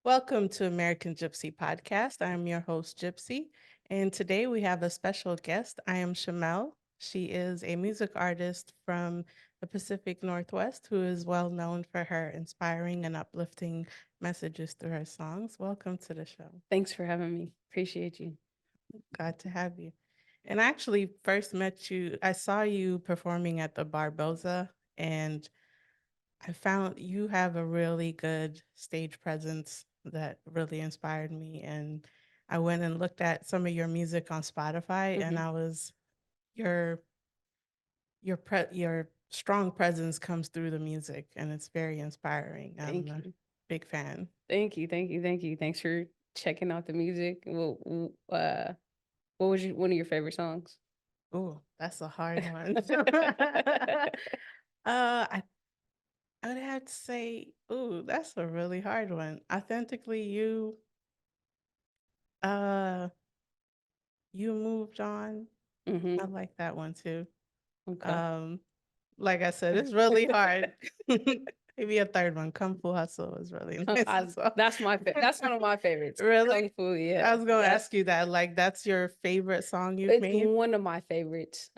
Welcome to American GypC Podcast. I'm your host, Gypsy, and today we have a special guest. IaMcHaMeL. She is a music artist from the Pacific Northwest who is well known for her inspiring and uplifting messages through her songs. Welcome to the show. Thanks for having me. Appreciate you. Glad to have you. And I actually first met you, I saw you performing at the Barboza, and I found you have a really good stage presence that really inspired me. And I went and looked at some of your music on Spotify, and hmm I was your your strong presence comes through the music, and it's very inspiring. I'm Thank a you. big fan. Thank you. Thank you. Thank you. Thanks for checking out the music. What was one of your favorite songs? Oh, that's a hard one. I would have to say, ooh, that's a really hard one. Authentically, uh, you moved on. I hmm like that one too. Okay. Um, like I said, it's really hard. Maybe a third one. Kung Fu Hustle is really nice as well. That's one of my favorites. Really? Kung Fu, I yeah. was gonna That's ask you that. Like, that's your favorite song you've it's made? one of my favorites.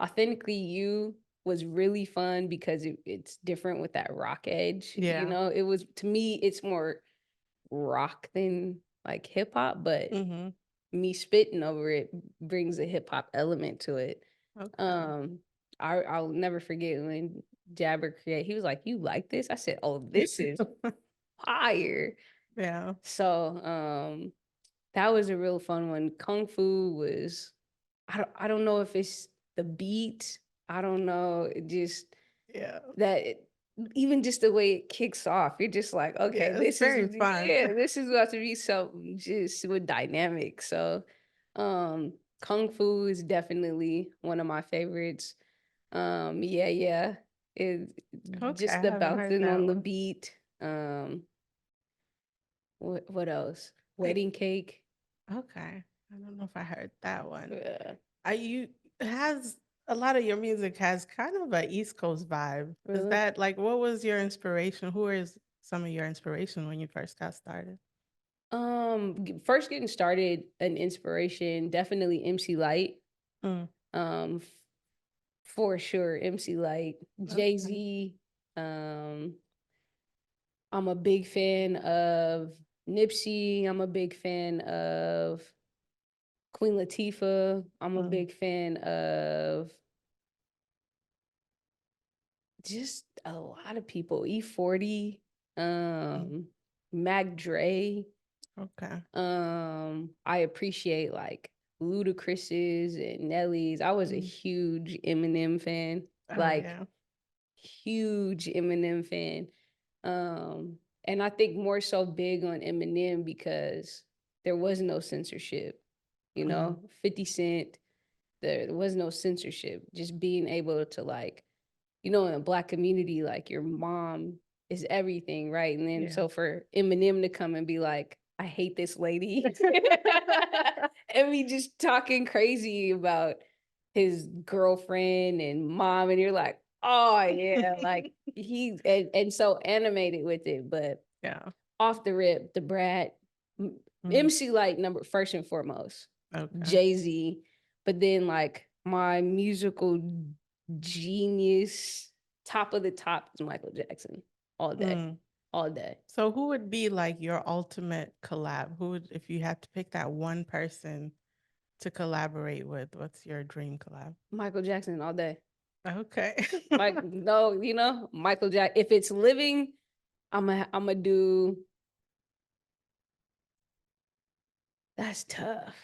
Authentically You was really fun because it's different with that rock edge. Yeah. It was, to me, it's more rock than like hip hop, but Mm-hmm. me spitting over it brings a hip hop element to it. Okay. Um, I'll never forget when Jabber create. He was like, "You like this?" I said, "Oh, this is fire." Yeah. So, that was a real fun one. Kung Fu was, I don't know if it's the beat. I don't know. It just Yeah. that even just the way it kicks off, you're just like, okay, Yeah. It's very fun. this is about to be so just with dynamic. So, Kung Fu is definitely one of my favorites. Yeah, yeah, it Okay. I just the haven't heard bouncing that on the one. beat. What else? I Wedding Cake. Okay. I don't know if I heard that one. Yeah, I you has a lot of your music has kind of a East Coast vibe. Is really. that like what was your inspiration? Who is some of your inspiration when you first got started? First getting started, an inspiration, definitely MC Light. Mm, Um, for sure, MC Light, Jay okay. Z. Um, I'm a big fan of Nipsey. I'm a big fan of Queen Latifah. I'm a Mm, big fan of just a lot of people. E40, mm, um, Mac Dre. okay. I appreciate like Ludacris's and Nelly's. I was a Mm. huge Eminem fan, Oh like yeah. huge Eminem fan. And I think more so big on Eminem because there was no censorship, Mm, 50 Cent, there was no censorship. Just being able to like, in a black community, like your mom is everything, right? And then yeah. so for Eminem to come and be like, I hate this lady. And me just talking crazy about his girlfriend and mom, and you're like, oh yeah, like and so animated with it. But Yeah. off the rip, the brat, Mm, MC like number first and foremost, okay. Jay-Z, but then like my musical genius, top of the top is Michael Jackson. All day. Mm. All day. So who would be like your ultimate collab? Who would, if you had to pick that one person to collaborate with, what's your dream collab? Michael Jackson all day. Okay. Like no, Michael Jack. If it's living, I'm a do. That's tough.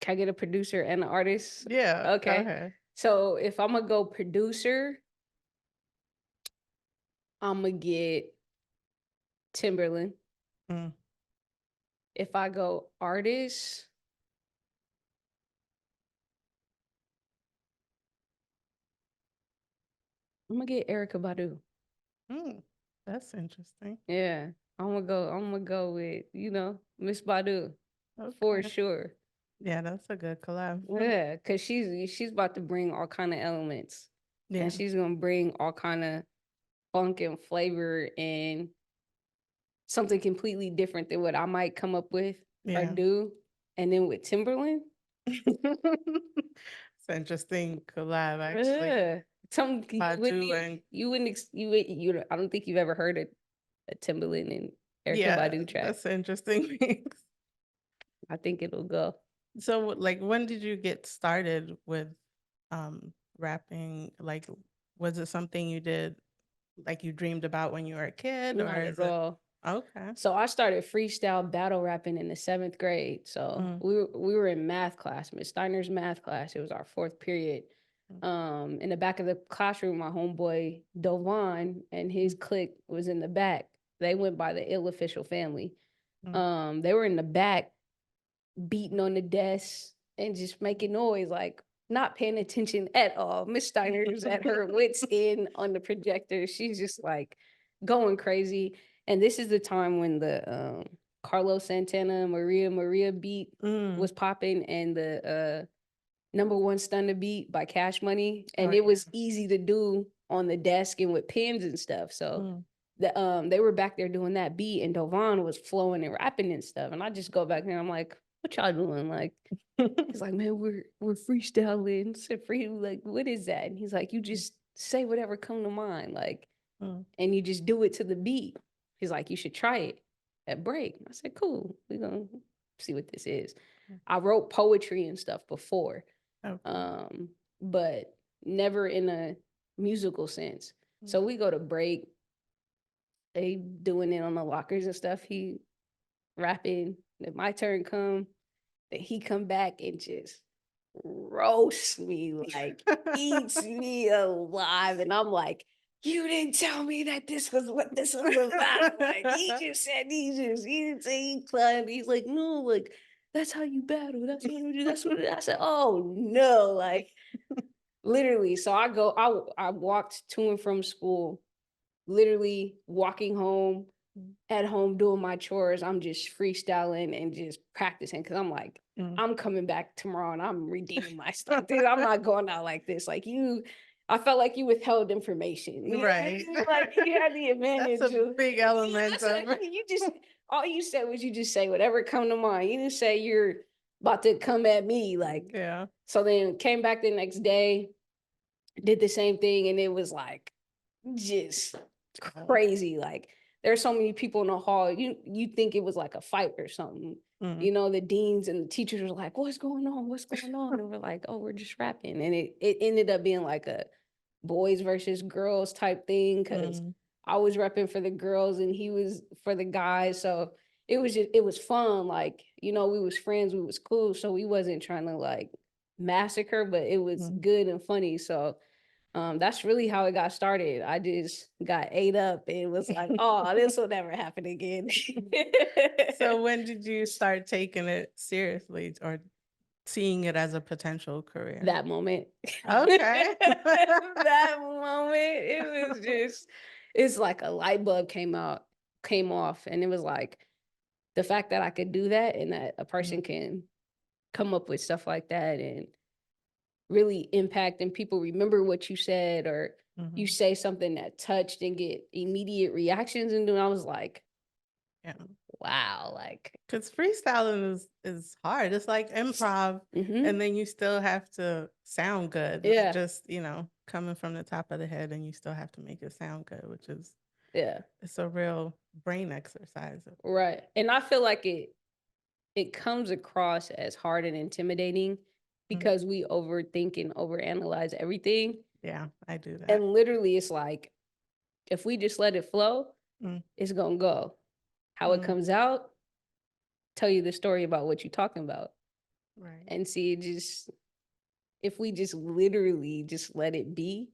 Can I get a producer and an artist? Yeah, go Okay. ahead. So if I'm gonna go producer, I'm gonna get Timberland. Mm, If I go artist, I'm gonna get Erica Badu. mm, that's interesting. Yeah. I'm gonna go with, Miss Badu for Okay. sure. Yeah, that's a good collab. Yeah, because she's about to bring all kind of elements, and Yeah. she's gonna bring all kind of funk and flavor and something completely different than what I might come up with or Yeah. do. And then with Timberland, It's an interesting collab, actually. some Badu and I don't think you've ever heard a Timberland and Erykah yeah, Badu track. that's an interesting mix. I think it'll go. So, like, when did you get started with rapping? Like, was it something you did, like, you dreamed about when you were a kid, or Not is at it all. okay? So I started freestyle battle rapping in the 7th grade. So Mm, we were in math class, Miss Steiner's math class. It was our 4th period. mm, In the back of the classroom, my homeboy Dovan and his clique was in the back. They went by the Ill Official Family. mm. They were in the back beating on the desk and just making noise, like not paying attention at all. Miss Steiner's at her wits end on the projector. She's just like going crazy. And this is the time when the Carlos Santana Maria beat Mm. was popping, and the #1 Stunner beat by Cash Money. Oh, And it yeah. was easy to do on the desk and with pens and stuff. So Mm. they were back there doing that beat, and Dovan was flowing and rapping and stuff. And I just go back there, I'm like, what y'all doing? Like, he's like, man, we're freestyling. I said, free, like, what is that? And he's like, you just say whatever come to mind, like, Mm. and you just do it to the beat. He's like, you should try it at break. I said, cool, we're gonna see what this is. I wrote poetry and stuff before, Okay. but never in a musical sense. So we go to break. They doing it on the lockers and stuff. He rapping. Then my turn come. Then he come back and just roasts me, like eats me alive. And I'm like, you didn't tell me that this was what this was about. Like, he just said he didn't say he climbed. He's like, no, like that's how you battle. That's what you do. That's what I said. Oh no, like literally. So I walked to and from school, literally walking home, at home doing my chores. I'm just freestyling and just practicing, because I'm like, Mm. I'm coming back tomorrow and I'm redeeming my stuff. Dude, I'm not going out like this. Like you, I felt like you withheld information. You know what I Right. mean? Like you had the advantage. That's a of, big yeah, element that's of what, you just all you said was you just say whatever come to mind. You didn't say you're about to come at me. Like, yeah. so then came back the next day, did the same thing, and it was like just crazy. Like there's so many people in the hall. You think it was like a fight or something. Mm. You know, the deans and the teachers were like, what's going on? What's going on? And we're like, oh, we're just rapping. And it ended up being like a boys versus girls type thing, because Mm. I was repping for the girls and he was for the guys. So it was fun. Like, you know, we was friends, we was cool. So we wasn't trying to like massacre, but it was Mm. good and funny. So that's really how it got started. I just got ate up and was like, oh, this will never happen again. So when did you start taking it seriously or seeing it as a potential career? That moment. Okay. That moment, it was just, it's like a light bulb came off, and it was like the fact that I could do that and that a person can come up with stuff like that and really impact, and people remember what you said, or you Mhm. say something that touched and get immediate reactions, and then I was like, Yeah. wow, like, Because freestyling is hard. It's like improv, and then you still have to sound good. Not yeah, just, coming from the top of the head and you still have to make it sound good, which is yeah, it's a real brain exercise. right. And I feel like it comes across as hard and intimidating Mhm. because we overthink and overanalyze everything. Yeah, I do that. And literally, it's like if we just let it flow, Mm. it's gonna go. How it Mm. comes out, tell you the story about what you're talking about. Right. And see, if we just literally just let it be,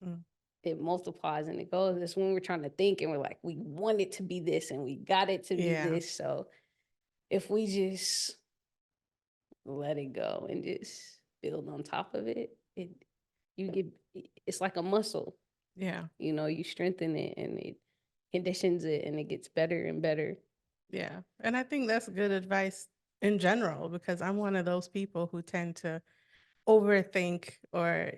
Mm. it multiplies and it goes. It's when we're trying to think and we're like, we want it to be this and we got it to be Yeah. this. So if we just let it go and just build on top of it, it's like a muscle. Yeah. You know, you strengthen it and it conditions it and it gets better and better. Yeah. And I think that's good advice in general because I'm one of those people who tend to overthink or,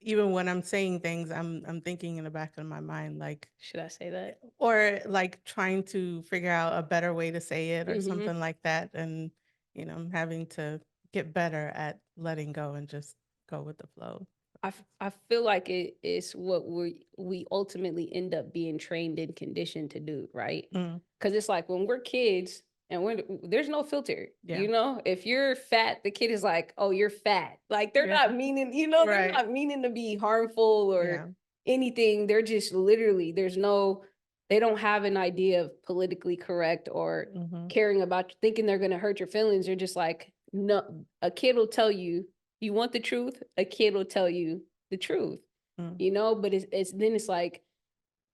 even when I'm saying things, I'm thinking in the back of my mind, like, Should I say that? or like trying to figure out a better way to say it or Mm-hmm. something like that. And, I'm having to get better at letting go and just go with the flow. I feel like it is what we ultimately end up being trained and conditioned to do, right? Mm, Because it's like when we're kids and there's no filter, yeah. you know. If you're fat, the kid is like, "Oh, you're fat." Like they're Yeah. not meaning, you know, they're Right. not meaning to be harmful Yeah. or anything. They're just literally they don't have an idea of politically correct or Mm-hmm. caring about thinking they're gonna hurt your feelings. You're just like, no, a kid will tell you you want the truth, a kid will tell you the truth, Mm, you know, but it's then it's like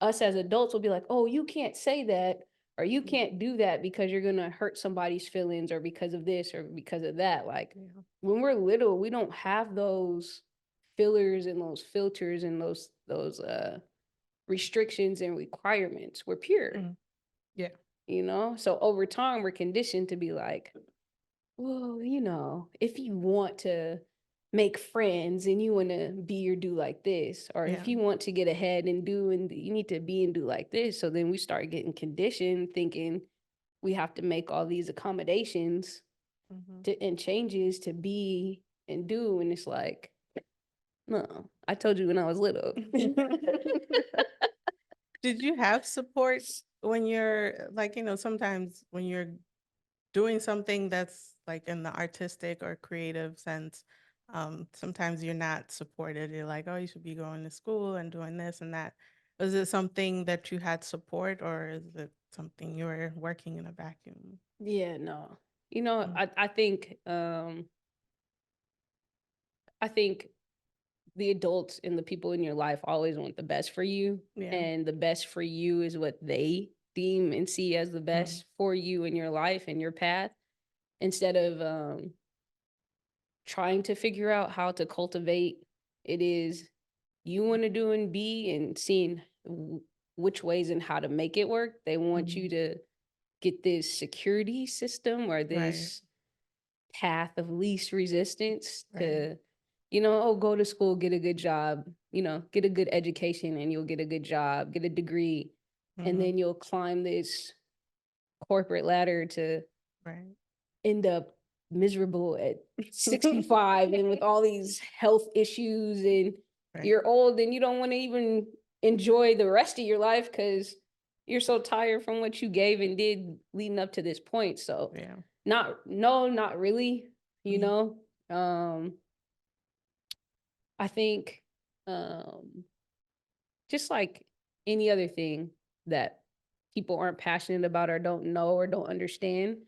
us as adults will be like, oh, you can't say that or you can't do that because you're going to hurt somebody's feelings or because of this or because of that. Like yeah. when we're little, we don't have those fillers and those filters and those restrictions and requirements. We're pure, Mm, yeah. you know? So over time, we're conditioned to be like, well, you know, if you want to make friends and you want to be or do like this, or Yeah. if you want to get ahead and do and you need to be and do like this. So then we start getting conditioned thinking we have to make all these accommodations Mm-hmm. and changes to be and do. And it's like, no, I told you when I was little. Did you have support when you're like, sometimes when you're doing something that's like in the artistic or creative sense, sometimes you're not supported. You're like, oh, you should be going to school and doing this and that. Was it something that you had support, or is it something you were working in a vacuum? Yeah, no. You know, Mm, I think the adults and the people in your life always want the best for you. yeah. And the best for you is what they deem and see as the Mm, best for you in your life and your path, instead of trying to figure out how to cultivate it is you want to do and be and seeing which ways and how to make it work. They want you mhm. to get this security system or Right. this path of least resistance Right. to, you know, oh, go to school, get a good job, you know, get a good education and you'll get a good job, get a degree, and Hmm. then you'll climb this corporate ladder to Right. end up miserable at 65 and with all these health issues and Right. you're old and you don't want to even enjoy the rest of your life because you're so tired from what you gave and did leading up to this point. So Yeah. not really, you Mhm. know. Um I think um just like any other thing that people aren't passionate about or don't know or don't understand,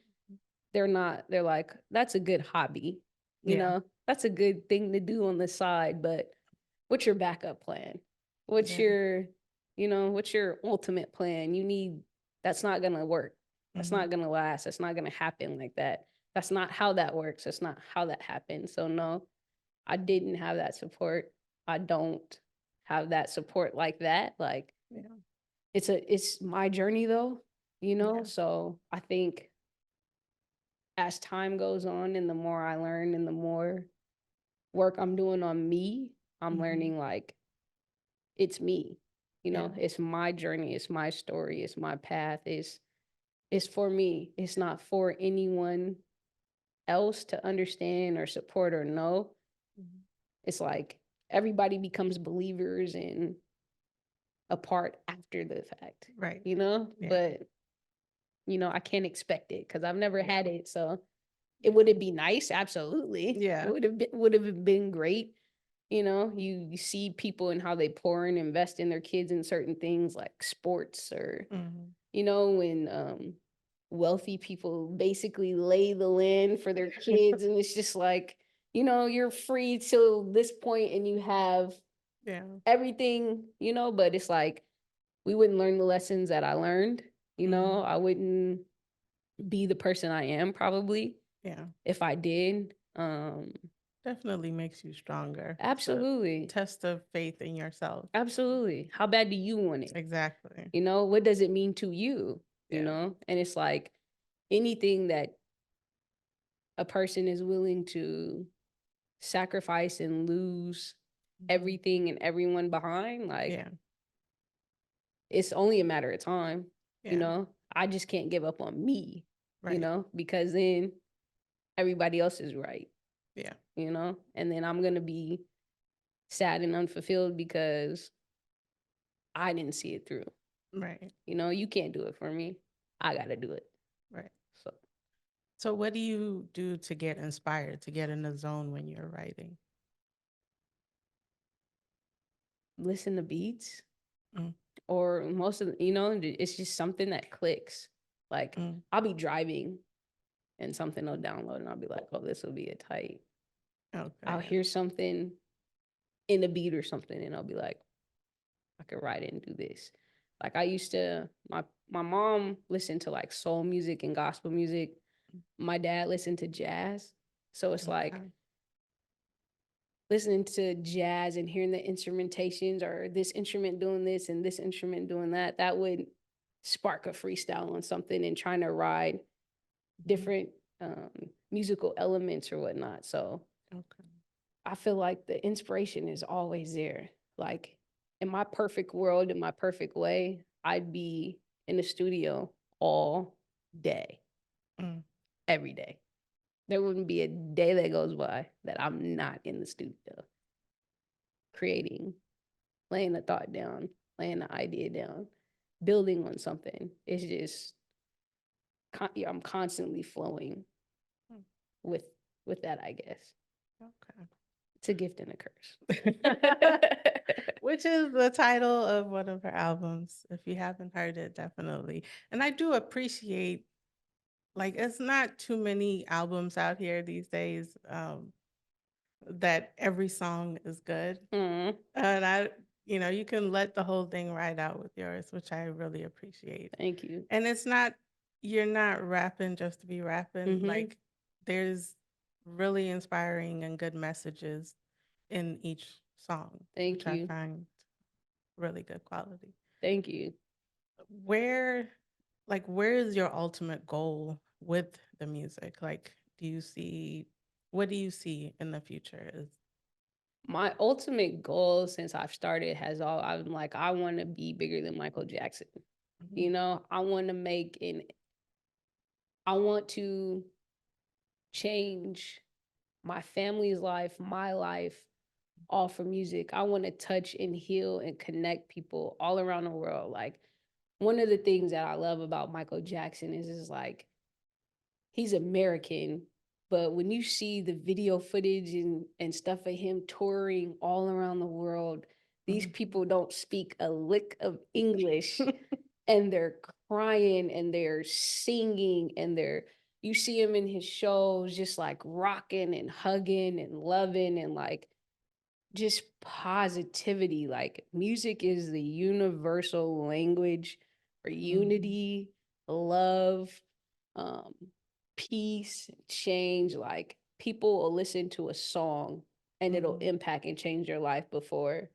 they're like, that's a good hobby, you Yeah. know, that's a good thing to do on the side, but what's your backup plan? What's Yeah. your, you know, what's your ultimate plan? You need, that's not gonna work. That's Hmm. not gonna last. That's not gonna happen like that. That's not how that works. That's not how that happens. So no, I didn't have that support. I don't have that support like that. Like Yeah. it's my journey though, you know? Yeah. So I think as time goes on and the more I learn and the more work I'm doing on me, I'm Hmm. learning like it's me. You Yeah. know, it's my journey, it's my story, it's my path, it's for me. It's not for anyone else to understand or support or know. Mhm. It's like everybody becomes believers in a part after the fact, Right. you know? Yeah. But, you know, I can't expect it because I've never Yeah. had it. So it Yeah. would it be nice? Absolutely. It Yeah. would have been great. You know, you see people and how they pour and invest in their kids in certain things like sports or, Hmm. you know, when wealthy people basically lay the land for their kids and it's just like, you know, you're free till this point and you have Yeah. everything, you know, but it's like we wouldn't learn the lessons that I learned, you know, Hmm. I wouldn't be the person I am probably Yeah. if I did. Definitely makes you stronger. It's a Absolutely. test of faith in yourself. Absolutely. How bad do you want it? Exactly. You know, what does it mean to you? You Yeah. know, and it's like anything that a person is willing to sacrifice and lose everything and everyone behind, like Yeah. it's only a matter of time, you Yeah. know. I just can't give up on me, you Right. know, because then everybody else is right, Yeah. you know, and then I'm gonna be sad and unfulfilled because I didn't see it through. Right. You know, you can't do it for me. I gotta do it. Right. So So what do you do to get inspired, to get in the zone when you're writing? listen to beats, Mm, or most of the, you know, it's just something that clicks. Like mm, I'll be driving and something will download and I'll be like, oh, this will be a tight. I'll okay. hear something in a beat or something and I'll be like, I could write it and do this. Like I used to, my mom listened to like soul music and gospel music. My dad listened to jazz. So it's like Okay. listening to jazz and hearing the instrumentations, or this instrument doing this and this instrument doing that, that would spark a freestyle on something, and trying to ride Mhm. different musical elements or whatnot. So Okay. I feel like the inspiration is always there. Like in my perfect world, in my perfect way, I'd be in the studio all day, Mm, every day. There wouldn't be a day that goes by that I'm not in the studio creating, laying the thought down, laying the idea down, building on something. It's just yeah, I'm constantly flowing mm, with with that, I guess. okay. It's a gift and a curse. Which is the title of one of her albums. If you haven't heard it, definitely. And I do appreciate, like, it's not too many albums out here these days, that every song is good. Mm, And you can let the whole thing ride out with yours, which I really appreciate. thank you. And it's not, you're not rapping just to be rapping. Hmm. Like, there's really inspiring and good messages in each song, Thank which I you. find really good quality. Thank you. Where, where is your ultimate goal with the music? Like, what do you see in the future? Is My ultimate goal since I've started has all I'm like, I want to be bigger than Michael Jackson. You Mhm, know, I want to make an I want to change my family's life, my life, all for music. I want to touch and heal and connect people all around the world. Like one of the things that I love about Michael Jackson is like he's American, but when you see the video footage and stuff of him touring all around the world, these mhm, people don't speak a lick of English and they're crying and they're singing and they're you see him in his shows just like rocking and hugging and loving and like just positivity. Like music is the universal language for mhm, unity, love, um, peace, change. Like people will listen to a song and it'll mhm. impact and change their life before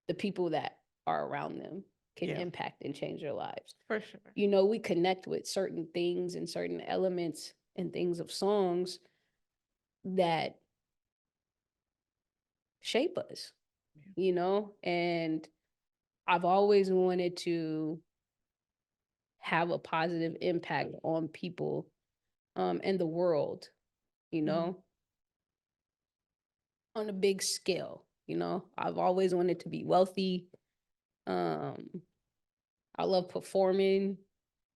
the people that are around them can Yeah, impact and change their lives. for sure. You know, we connect with certain things and certain elements and things of songs that shape us, Yeah. you know, and I've always wanted to have a positive impact on people and the world, you Mhm, know, on a big scale. You know, I've always wanted to be wealthy. Um, I love performing,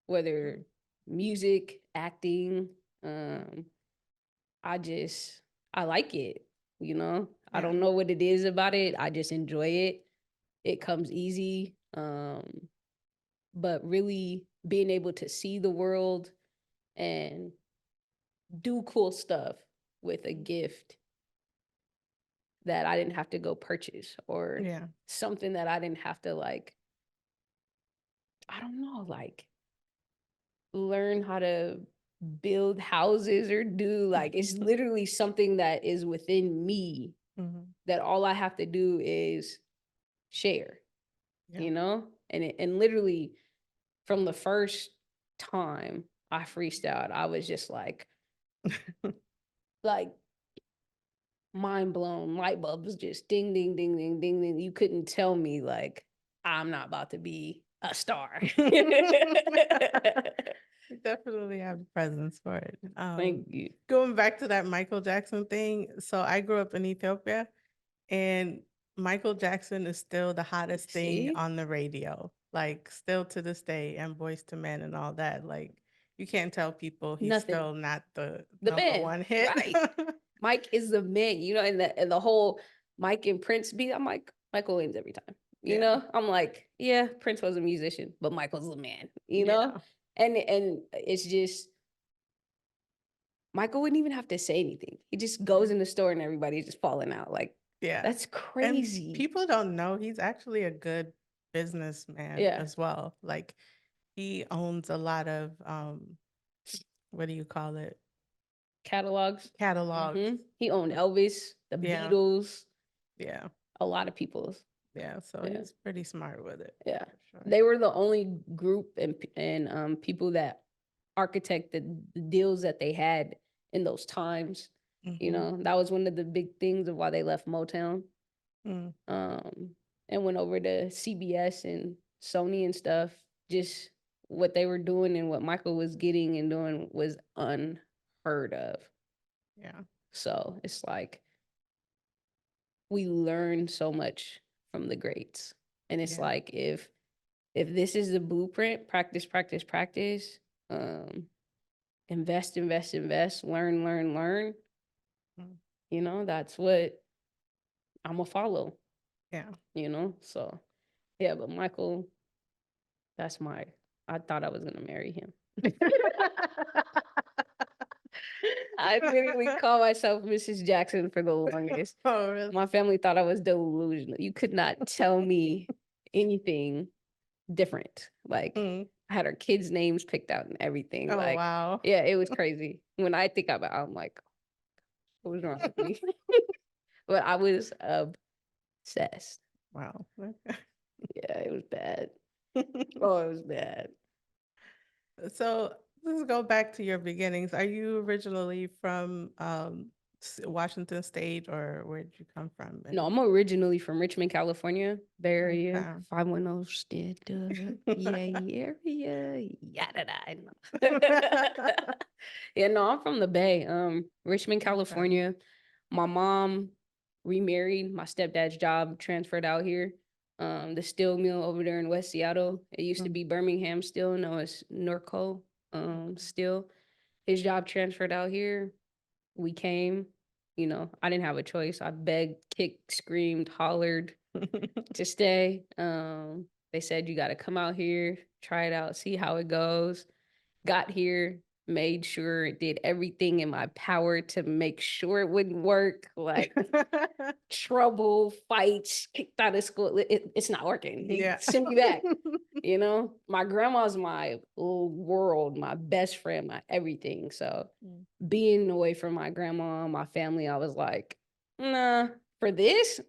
whether mhm. music, acting. Um, I just, I like it, you know. I Yeah, don't know what it is about it. I just enjoy it. It comes easy. But really being able to see the world and do cool stuff with a mm, gift that I didn't have to go purchase, or yeah, something that I didn't have to like, I don't know, like learn how to build houses or do. Like it's literally something that is within me mhm, that all I have to do is share, yeah. you know? And literally from the first time I freestyled, I was just like mind blown, light bulbs just ding, ding, ding, ding, ding, ding. You couldn't tell me like I'm not about to be a star. You definitely have the presence for it. Thank you. Going back to that Michael Jackson thing. So I grew up in Ethiopia, and Michael Jackson is still the hottest thing See? on the radio. Like still to this day, and Boys to Men and all that. Like you can't tell people he's Nothing. still not the The number man, one hit. right. Mike is the man, you know, and the whole Mike and Prince beat. I'm like, Michael wins every time. You Yeah. know, I'm like, yeah, Prince was a musician, but Michael's the man, you know? And it's just Michael wouldn't even have to say anything. He just goes in the store and everybody's just falling out. Like, Yeah. that's And crazy. people don't know he's actually a good businessman Yeah. as well. Like he owns a lot of what do you call it? Catalogs. Catalogs. He owned Elvis, the Yeah. Beatles, Yeah. a lot of people's. Yeah. So Yeah. he's pretty smart with it. Yeah. for sure. They were the only group and people that architected the deals that they had in those times. You Mhm. know, that was one of the big things of why they left Motown Mm. and went over to CBS and Sony and stuff. Just what they were doing and what Michael was getting and doing was unheard of. Yeah. So it's like we learn so much from the greats. And it's Yeah. like if this is the blueprint, practice, practice, practice, invest, invest, invest, learn, learn, learn. Mm. You know, that's what I'm gonna follow. Yeah. You know, so yeah. But Michael, that's my. I thought I was gonna marry him. I literally call myself Mrs. Jackson for the longest. Oh, really? My family thought I was delusional. You could not tell me anything different. Like Mm. I had our kids' names picked out and everything. Oh, like, wow. yeah, it was crazy. When I think about it, I'm like, what was wrong with me? But I was obsessed. Wow. Yeah, it was bad. Oh, it was bad. So let's go back to your beginnings. Are you originally from Washington State, or where did you come from? No, I'm originally from Richmond, California, Bay Area, Okay. 510 State, yeah, area, yada da. Yeah, no, I'm from the Bay, Richmond, California. My mom remarried. My stepdad's job transferred out here. The steel mill over there in West Seattle. It used to be Birmingham Steel. No, it's Norco Steel. His job transferred out here. We came. You know, I didn't have a choice. I begged, kicked, screamed, hollered to stay. They said you got to come out here, try it out, see how it goes. Got here, made sure, did everything in my power to make sure it wouldn't work. Like trouble, fights, kicked out of school. It's not working. Yeah. Send me back. You know, my grandma's my world, my best friend, my everything. So being away from my grandma, my family, I was like, nah, for this,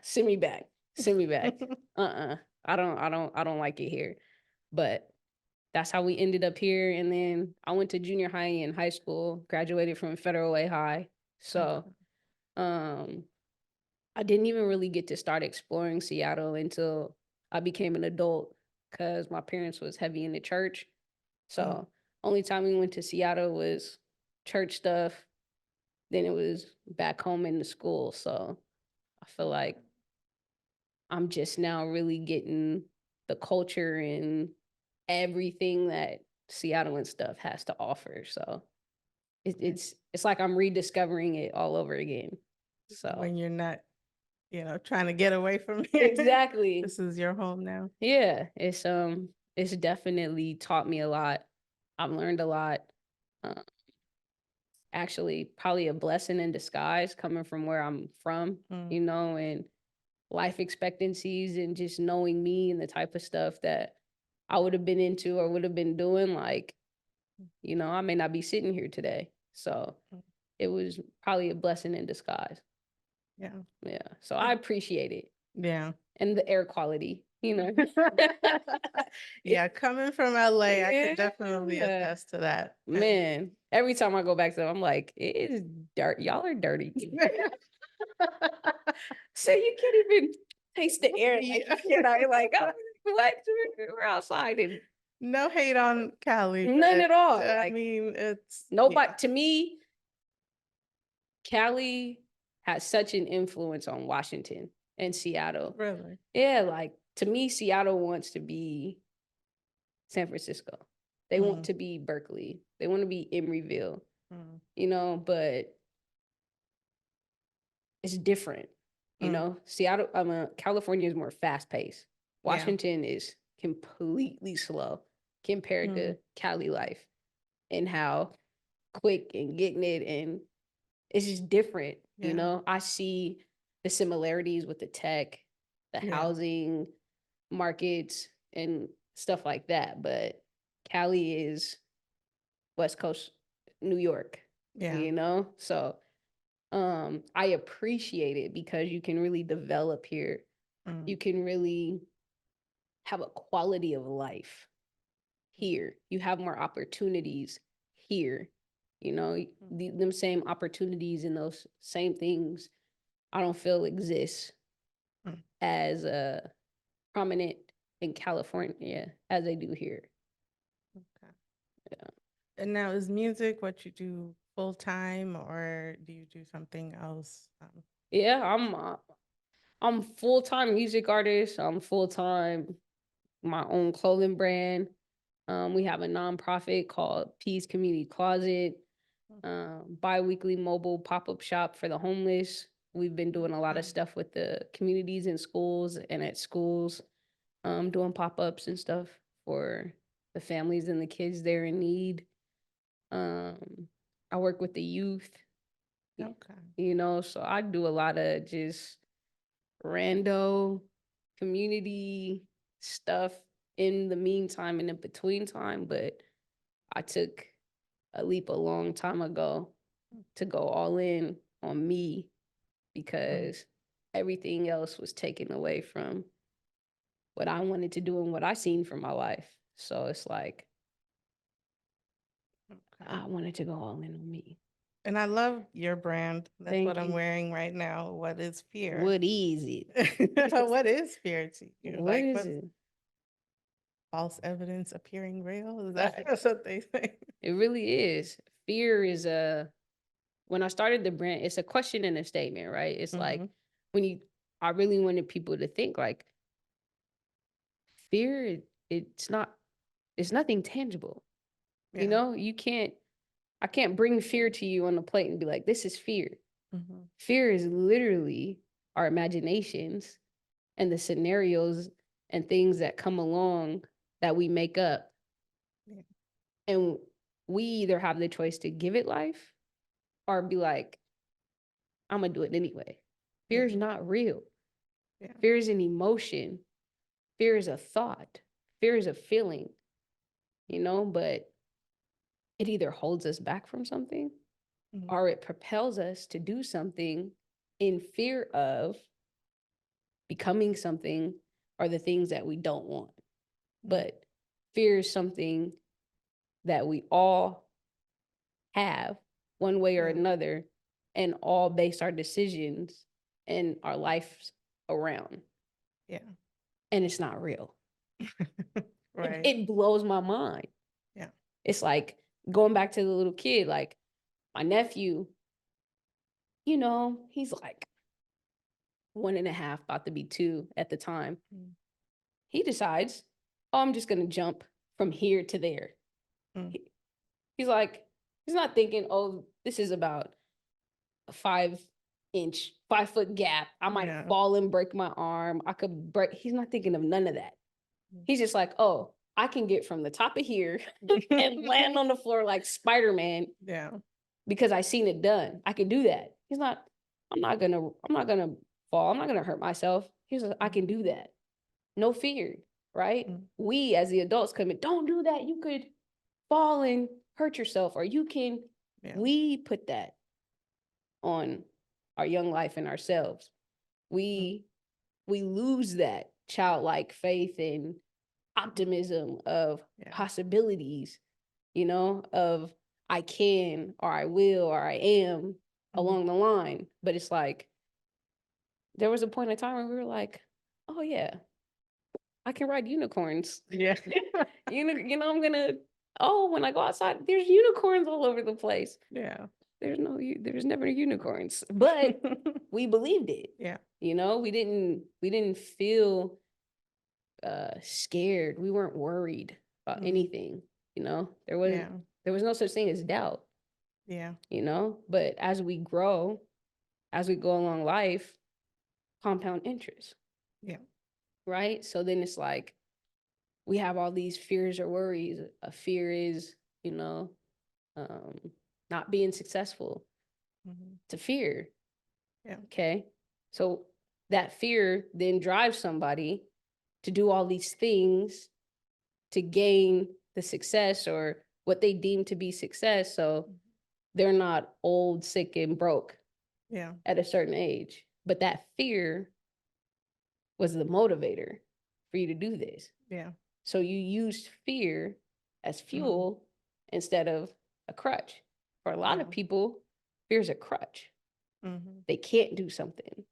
send me back. Send me back. I don't like it here. But that's how we ended up here. And then I went to junior high and high school, graduated from Federal Way High. So I didn't even really get to start exploring Seattle until I became an adult because my parents was heavy in the church. So only time we went to Seattle was church stuff. Then it was back home in the school. So I feel like I'm just now really getting the culture and everything that Seattle and stuff has to offer. So it's like I'm rediscovering it all over again. So when you're not, trying to get away from it. exactly. This is your home now. Yeah, it's definitely taught me a lot. I've learned a lot. Actually, probably a blessing in disguise coming from where I'm from, you know, and life expectancies and just knowing me and the type of stuff that I would have been into or would have been doing. Like, you know, I may not be sitting here today. So it was probably a blessing in disguise. Yeah. Yeah. So I appreciate it. Yeah. And the air quality, you know. Yeah, coming from LA, I could definitely attest to that. Man, every time I go back to them, I'm like, it is dirt. Y'all are dirty. So you can't even taste the air. Like, Yeah. you know, you're like, oh, what? We're outside and No hate on Cali, none but at all. I Like mean, it's nobody to me, Cali has such an influence on Washington and Seattle. really. Yeah, like to me, Seattle wants to be San Francisco. They want to be Berkeley. They want to be Emeryville, you know, but it's different. You know, Seattle, California is more fast paced. Yeah. Washington is completely slow compared to Cali life and how quick and getting it. And it's just different. You Yeah. know, I see the similarities with the tech, the Yeah. housing markets, and stuff like that. But Cali is West Coast New York, Yeah. you know? So I appreciate it because you can really develop here. You can really have a quality of life here. You have more opportunities here. You know, them same opportunities and those same things I don't feel exist as prominent in California as they do here. Okay. Yeah. And now, is music what you do full time, or do you do something else? Yeah, I'm full-time music artist. I'm full-time my own clothing brand. We have a nonprofit called Peace Community Closet, bi-weekly mobile pop-up shop for the homeless. We've been doing a lot of stuff with the communities in schools and at schools, doing pop-ups and stuff for the families and the kids there in need. I work with the youth, Okay. you know, so I do a lot of just rando community stuff in the meantime and in between time, but I took a leap a long time ago to go all in on me because everything else was taken away from what I wanted to do and what I seen for my life. So it's like I wanted to go all in on me. And I love your brand. That's Thank what I'm you. wearing right now. What is fear? What is it? What is fear to you? What Like, is what's it? false evidence appearing real? Is that what they say? It really is. Fear is when I started the brand, it's a question and a statement, right? It's like when I really wanted people to think like fear, it's nothing tangible. Yeah. You know, I can't bring fear to you on the plate and be like, this is fear. Fear is literally our imaginations and the scenarios and things that come along that we make up. Yeah. And we either have the choice to give it life or be like, I'm gonna do it anyway. Fear is not real. Yeah. Fear is an emotion. Fear is a thought. Fear is a feeling, you know, but it either holds us back from something or it propels us to do something in fear of becoming something or the things that we don't want. But fear is something that we all have one way or another and all base our decisions and our lives around. Yeah. And it's not real. Right. It blows my mind. Yeah. It's like going back to the little kid, like my nephew, you know, he's like 1.5, about to be 2 at the time. He decides, oh, I'm just going to jump from here to there. He's like, he's not thinking, oh, this is about a 5-foot gap. I might fall and break my arm. I could break. He's not thinking of none of that. He's just like, oh, I can get from the top of here and land on the floor like Spider-Man. Yeah. Because I seen it done. I can do that. He's not, I'm not gonna fall. I'm not gonna hurt myself. He's like, I can do that. No fear, right? We as the adults come in, don't do that. You could fall and hurt yourself, or you can, we put that on our young life and ourselves. We lose that childlike faith and optimism of possibilities, you know, of I can, or I will, or I am along the line. But it's like, there was a point in time where we were like, oh yeah, I can ride unicorns. Yeah. I'm gonna, oh, when I go outside, there's unicorns all over the place. Yeah. There's never unicorns, but we believed it. Yeah. We didn't feel scared. We weren't worried about anything. There wasn't, Yeah. there was no such thing as doubt. Yeah. But as we grow, as we go along life, compound interest. Yeah. Right. So then it's like we have all these fears or worries. A fear is, um, not being successful. To fear. Yeah. Okay. So that fear then drives somebody to do all these things to gain the success or what they deem to be success. So they're not old, sick, and broke Yeah. at a certain age. But that fear was the motivator for you to do this. Yeah. So you used fear as fuel instead of a crutch. For a lot of people, fear is a crutch. They can't do something,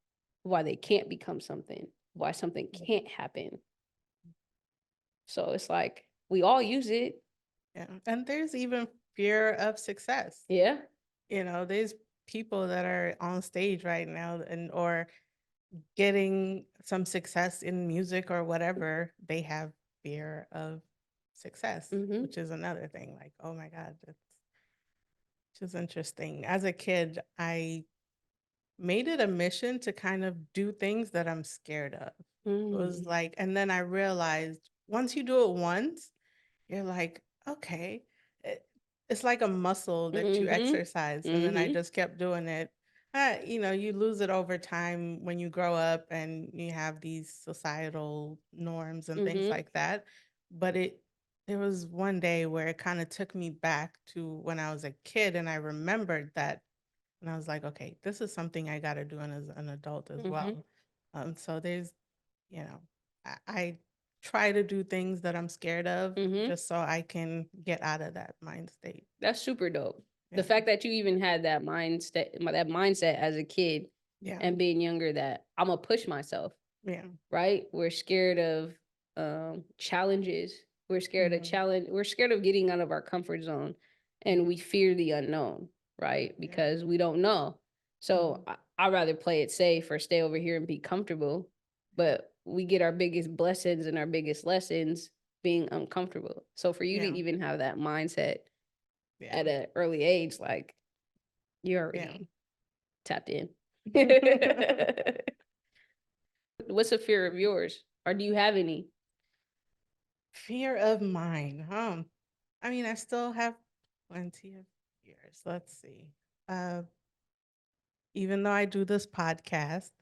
why they can't become something, why something can't happen. So it's like we all use it. Yeah. And there's even fear of success. Yeah. There's people that are on stage right now or getting some success in music or whatever, they have fear of success, which is another thing. Like, oh my God, that's just interesting. As a kid, I made it a mission to kind of do things that I'm scared of. It was like, and then I realized once you do it once, you're like, okay, it's like a muscle that you exercise. And then I just kept doing it. You lose it over time when you grow up and you have these societal norms and things like that. But there was one day where it kind of took me back to when I was a kid, and I remembered that. And I was like, okay, this is something I got to do as an adult as well. So there's, I try to do things that I'm scared of just so I can get out of that mind state. That's super dope. Yeah. The fact that you even had that mindset as a kid and being younger, that I'm gonna push myself. Yeah. Right? We're scared of challenges. We're scared of challenge. We're scared of getting out of our comfort zone, and we fear the unknown, right? Because we don't know. So I'd rather play it safe or stay over here and be comfortable. But we get our biggest blessings and our biggest lessons being uncomfortable. So for you to even have that mindset at an early age, like you're already tapped in. What's a fear of yours? Or do you have any? Fear of mine. I mean, I still have plenty of fears. Let's see. Even though I do this podcast,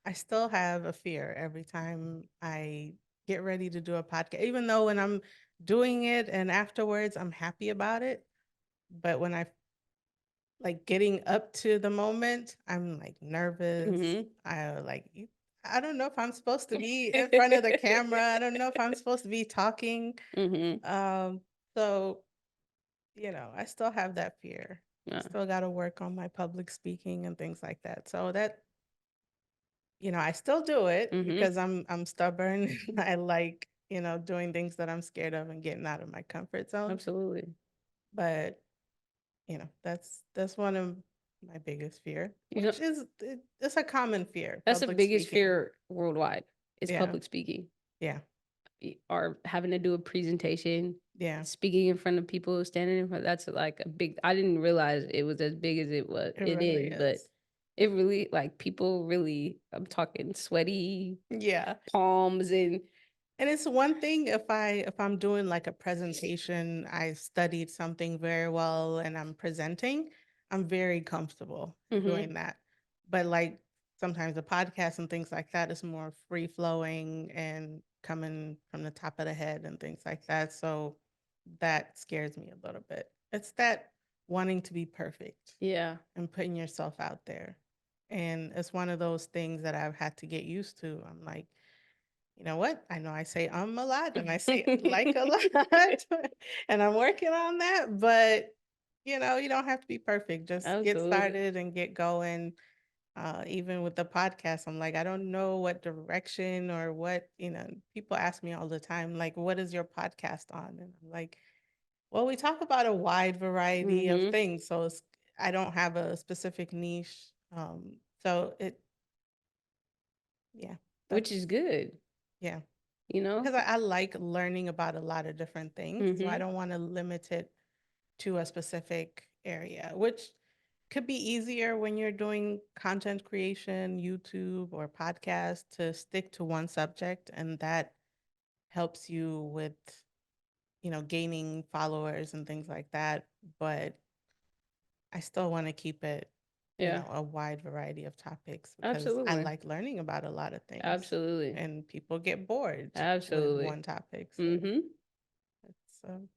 I still have a fear every time I get ready to do a podcast, even though when I'm doing it and afterwards I'm happy about it. But when I like getting up to the moment, I'm like nervous. I don't know if I'm supposed to be in front of the camera. I don't know if I'm supposed to be talking. So, I still have that fear. I still got to work on my public speaking and things like that. So that, I still do it because I'm stubborn. I like, doing things that I'm scared of and getting out of my comfort zone. Absolutely. But, that's one of my biggest fear, which is it's a common fear. That's the biggest fear worldwide is public speaking. Yeah. Or having to do a presentation. Yeah. Speaking in front of people, standing in front. That's like a big, I didn't realize it was as big as it was. It really is. But it really, like, people really, I'm talking sweaty palms and it's one thing if I'm doing like a presentation, I studied something very well and I'm presenting, I'm very comfortable doing that. But like sometimes a podcast and things like that is more free flowing and coming from the top of the head and things like that. So that scares me a little bit. It's that wanting to be perfect. Yeah. And putting yourself out there. And it's one of those things that I've had to get used to. I'm like, you know what? I know I say a lot and I say like a lot and I'm working on that, but you don't have to be perfect. Just get started and get going. Even with the podcast, I'm like, I don't know what direction or what, people ask me all the time, like, what is your podcast on? And I'm like, well, we talk about a wide variety of Mm-hmm. things. So I don't have a specific niche. So yeah, Which that's, is good, yeah. you know? Because I like learning about a lot of different things. So I Mm-hmm. don't want to limit it to a specific area, which could be easier when you're doing content creation, YouTube or podcast, to stick to one subject. And that helps you with, gaining followers and things like that. But I still want to keep it, Yeah, a wide variety of topics because I absolutely. like learning about a lot of things Absolutely. and people get bored with Absolutely. one topic. So Mm-hmm. it's,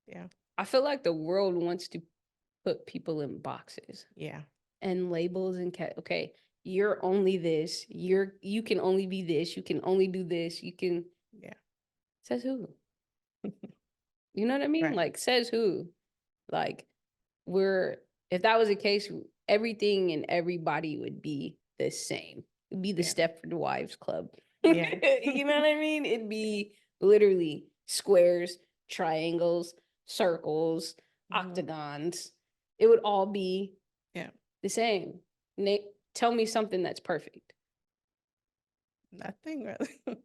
yeah, I feel like the world wants to put people in boxes yeah, and labels and okay, you're only this, you can only be this, you can only do this, you can. yeah, Says who? You know what I mean? right, Like, says who? Like, we're, if that was the case, everything and everybody would be the same. It'd be the yeah, Stepford Wives Club. yeah, You know what I mean? It'd be literally squares, triangles, circles, mhm, octagons. It would all be yeah, the same. Nate, tell me something that's perfect. nothing really.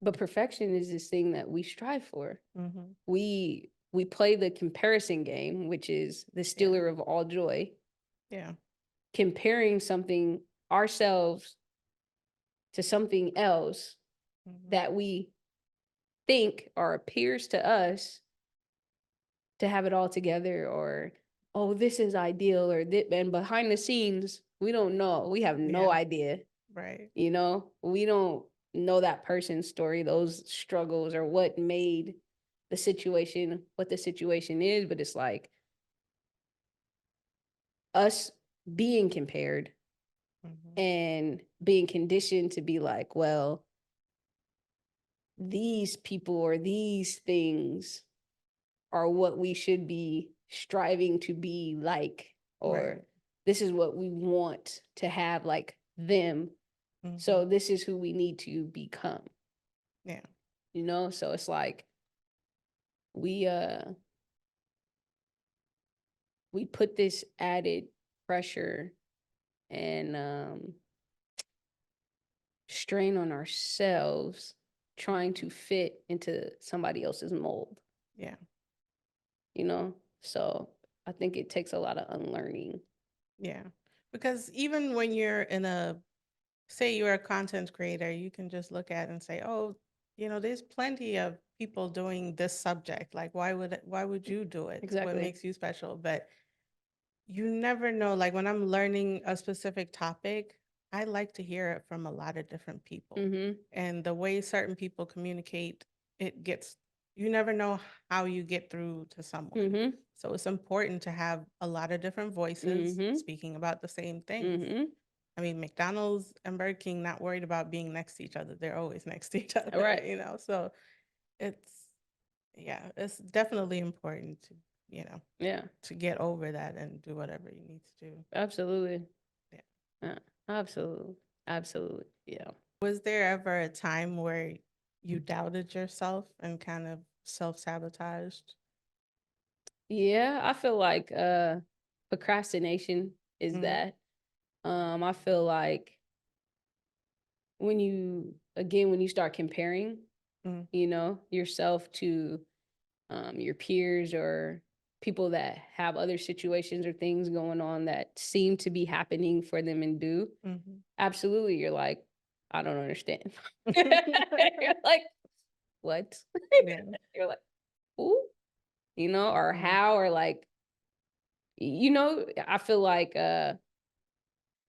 But perfection is this thing that we strive for. Hmm. We play the comparison game, which is the Yeah, stealer of all joy, yeah, comparing something ourselves to something else hmm, that we think or appears to us to have it all together, or oh, this is ideal, or this, and behind the scenes we don't know, we have no yeah, idea, right, we don't know that person's story, those struggles, or what made the situation what the situation is. But it's like us being compared hmm, and being conditioned to be like, well, these people or these things are what we should be striving to be like, right, or this is what we want to have like them. hmm, So this is who we need to become, yeah, So it's like we we put this added pressure and strain on ourselves trying to fit into somebody else's mold, yeah, you know? So I think it takes a lot of unlearning. yeah. Because even when you're say you're a content creator, you can just look at and say, oh, there's plenty of people doing this subject. Like, why would you do it? What Exactly. makes you special? But you never know. Like when I'm learning a specific topic, I like to hear it from a lot of different people. Mm-hmm. And the way certain people communicate, it gets, you never know how you get through to someone. Mm-hmm. So it's important to have a lot of different voices Mm-hmm. speaking about the same things. Mm-hmm. I mean, McDonald's and Burger King not worried about being next to each other. They're always next to each All other, right. So it's, yeah, it's definitely important to, Yeah. to get over that and do whatever you need to do. Absolutely. Yeah. Yeah. Absolutely. Absolutely. Yeah. Was there ever a time where you doubted yourself and kind of self-sabotaged? Yeah. I feel like procrastination is Mm, that. I feel like when you start comparing, mm, yourself to your peers or people that have other situations or things going on that seem to be happening for them and do. mhm. Absolutely. You're like, I don't understand. You're like, what? Yeah. You're like, ooh, or Mm, how, or like, I feel like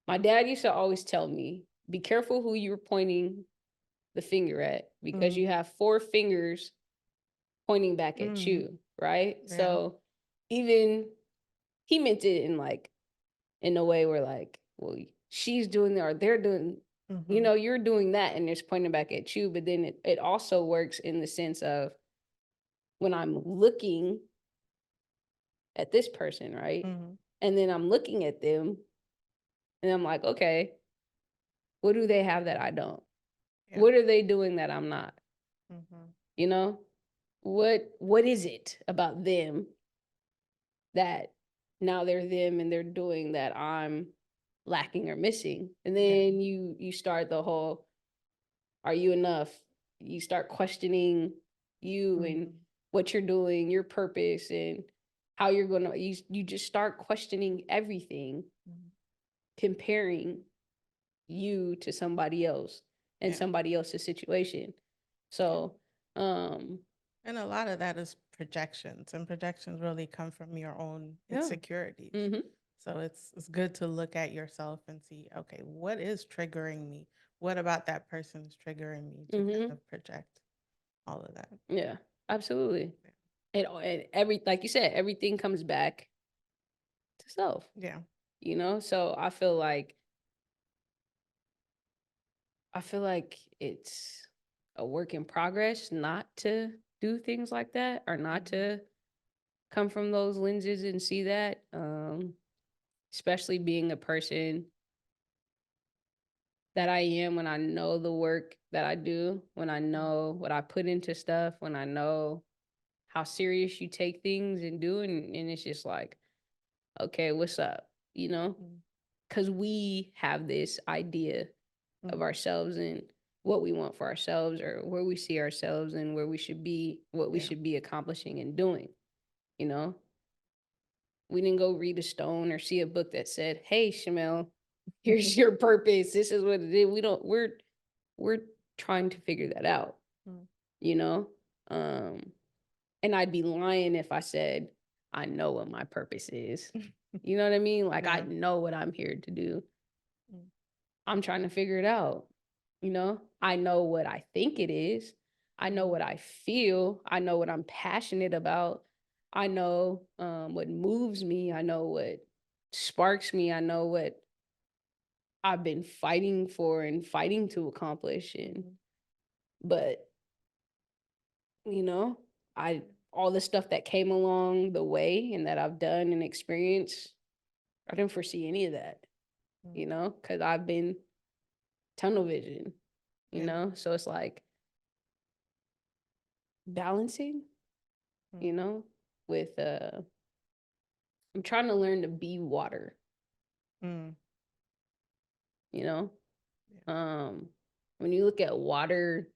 my dad used to always tell me, be careful who you're pointing the finger at, because mm, you have four fingers pointing back at mm. you, right? Yeah. So even he meant it in like in a way where like, well, she's doing that or they're doing, Mhm. you're doing that and it's pointing back at you. But then it also works in the sense of when I'm looking at this person, right? Mhm. And then I'm looking at them and I'm like, okay. What do they have that I don't? Yeah. What are they doing that I'm not? Mhm. You know, what is it about them that now they're them and they're doing that I'm lacking or missing? And Yeah. then you start the whole, are you enough? You start questioning you and Mhm. what you're doing, your purpose, and how you're gonna. You just start questioning everything, Mhm. comparing you to somebody else and Yeah. somebody else's situation. So, um, And a lot of that is projections, and projections really come from your own yeah. insecurities. Mm-hmm. So it's good to look at yourself and see, okay, what is triggering me? What about that person is triggering me to kind Mm-hmm. of project all of that? Yeah, absolutely. And every, like you said, everything comes back to self, Yeah. so I feel like it's a work in progress not to do things like that, or not Mhm. to come from those lenses and see that. Especially being a person that I am, when I know the work that I do, when I know what I put into stuff, when I know how serious you take things and do, and it's just like, okay, what's up? Mhm. Because we have this idea of Mhm. ourselves and what we want for ourselves, or where we see ourselves and where we should be, what we Yeah. should be accomplishing and doing. You know, we didn't go read a stone or see a book that said, "Hey, Shamel, here's your purpose. This is what it is." We don't. We're trying to figure that out. Mhm. You know, um, and I'd be lying if I said I know what my purpose is. You know what I mean? Like, I Yeah. know what I'm here to do. Mm. I'm trying to figure it out. I know what I think it is. I know Mhm. what I feel. I know what I'm passionate about. I know what moves me. I know what sparks me. I know what I've been fighting for and fighting to accomplish. But, you know, I all the stuff that came along the way and that I've done and experienced, I didn't foresee any of that, Mhm. because I've been tunnel vision, Yeah. so it's like balancing, you Mhm. know, with I'm trying to learn to be water, Mm. you know. Yeah. When you look at water,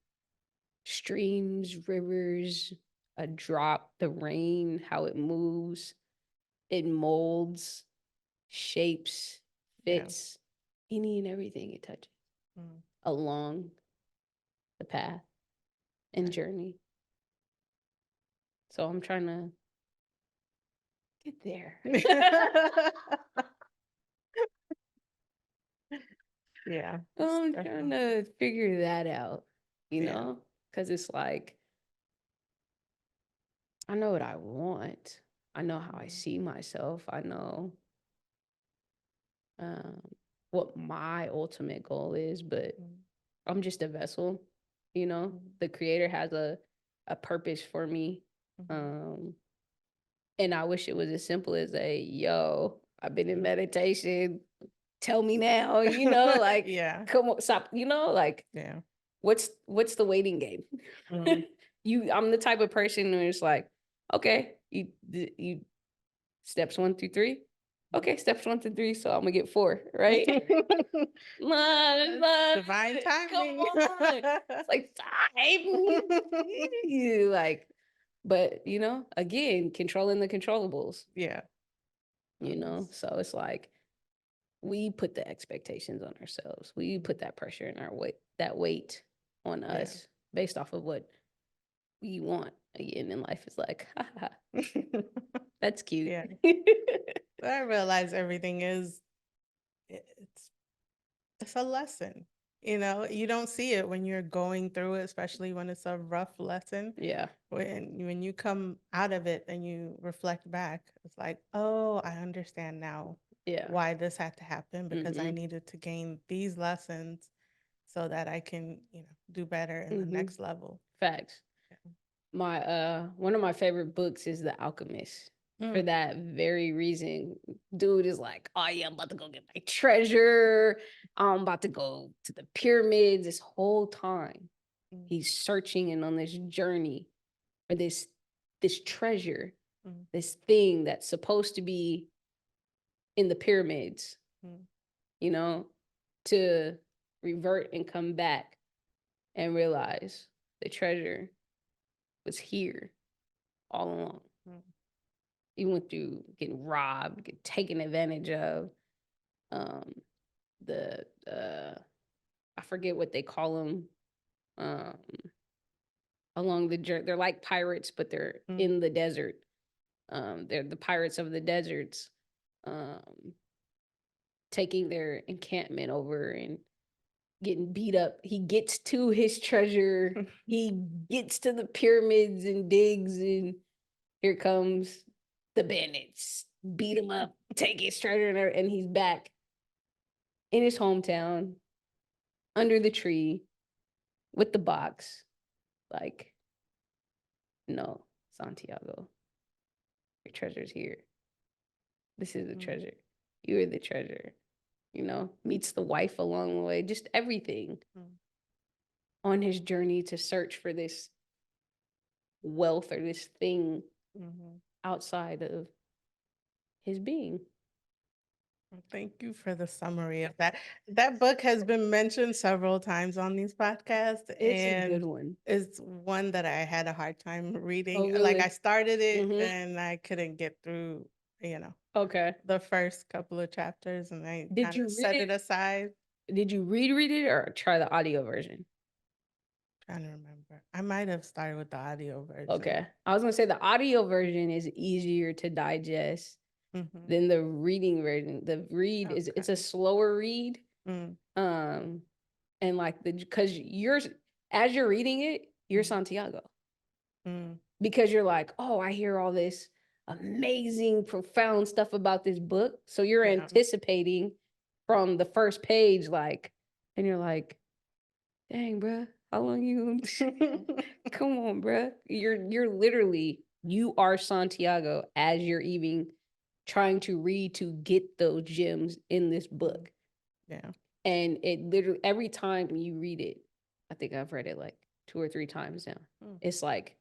streams, rivers, a drop, the rain, how it moves, it molds, shapes, Yeah. fits any and everything it touches Mm. along the path and Right. journey. So I'm trying to get there. Yeah. It's I'm trying definitely. to figure that out, Yeah. because it's like, I know what I want. I know how I Mhm. see myself. I know um, what my ultimate goal is, but Mhm. I'm just a vessel. Mhm. The creator has a purpose for me. Mhm. Um, and I wish it was as simple as yo, I've been in meditation. Tell me now, like, Yeah. come on, stop, like, Yeah. what's the waiting game? Mhm. I'm the type of person who's like, okay, you steps 1 through 3. Okay, steps 1 through 3. So I'm gonna get 4, right? Divine Come timing. on. It's like time. Like, but again, controlling the controllables, Yeah. so it's like we put the expectations on ourselves. We put that pressure in our weight on Yeah. us based off of what we want. Again, in life is like, haha, that's cute. Yeah. But I realize everything is it's it's a lesson. You don't see it when you're going through it, especially when it's a rough lesson. Yeah. When you come out of it and you reflect back, it's like, oh, I understand now Yeah. why this had to happen because I Mm-hmm. needed to gain these lessons so that I can, do better in the Mm-hmm. next level. Facts. Yeah. My one of my favorite books is The Alchemist. for that very reason. Dude is like, oh yeah, I'm about to go get my treasure. I'm about to go to the pyramids. This whole time, he's searching and on this journey for this treasure, this thing that's supposed to be in the pyramids, you know, to revert and come back and realize the treasure was here all along. He went through getting robbed, get taken advantage of. The I forget what they call them. Along the journey, they're like pirates, but they're in the desert. They're the pirates of the deserts, taking their encampment over and getting beat up. He gets to his treasure. He gets to the pyramids and digs, and here comes the bandits. Beat him up, take his treasure, and he's back in his hometown, under the tree, with the box. Like, no, Santiago, your treasure's here. This is the treasure. You're the treasure. You know, meets the wife along the way, just everything on his journey to search for this wealth or this thing outside of his being. Thank you for the summary of that. That book has been mentioned several times on these podcasts. It's a good And one. it's one that I had a hard time reading. Oh, Like, really? I started it and I couldn't get through, Okay. the first couple of chapters, and I Did kind you of read set it? it aside. Did you read it or try the audio version? Trying to remember. I might have started with the audio version. Okay. I was gonna say the audio version is easier to digest than the reading version. The read is it's a slower read. And like because as you're reading it, you're Santiago. Because you're like, oh, I hear all this amazing, profound stuff about this book. So you're anticipating from the first page, like, and you're like, dang, bruh, how long you come on, bruh. You're literally, you are Santiago as you're even trying to read to get those gems in this book. Yeah. And it literally, every time you read it, I think I've read it like 2 or 3 times now. It's like,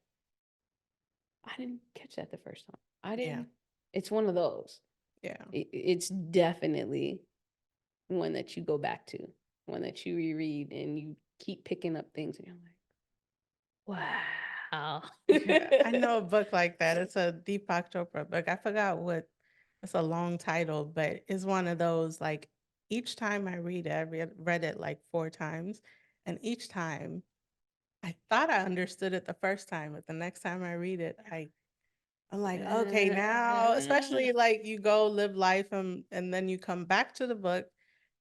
I didn't catch that the first time. I didn't. Yeah. It's one of those. Yeah. It's definitely one that you go back to, one that you reread and you keep picking up things and you're like, wow. Yeah, I know a book like that. It's a Deepak Chopra book. I forgot what, it's a long title, but it's one of those, like, each time I read it, I read it like 4 times. And each time I thought I understood it the first time, but the next time I read it, I'm like, okay, now, especially like you go live life and then you come back to the book,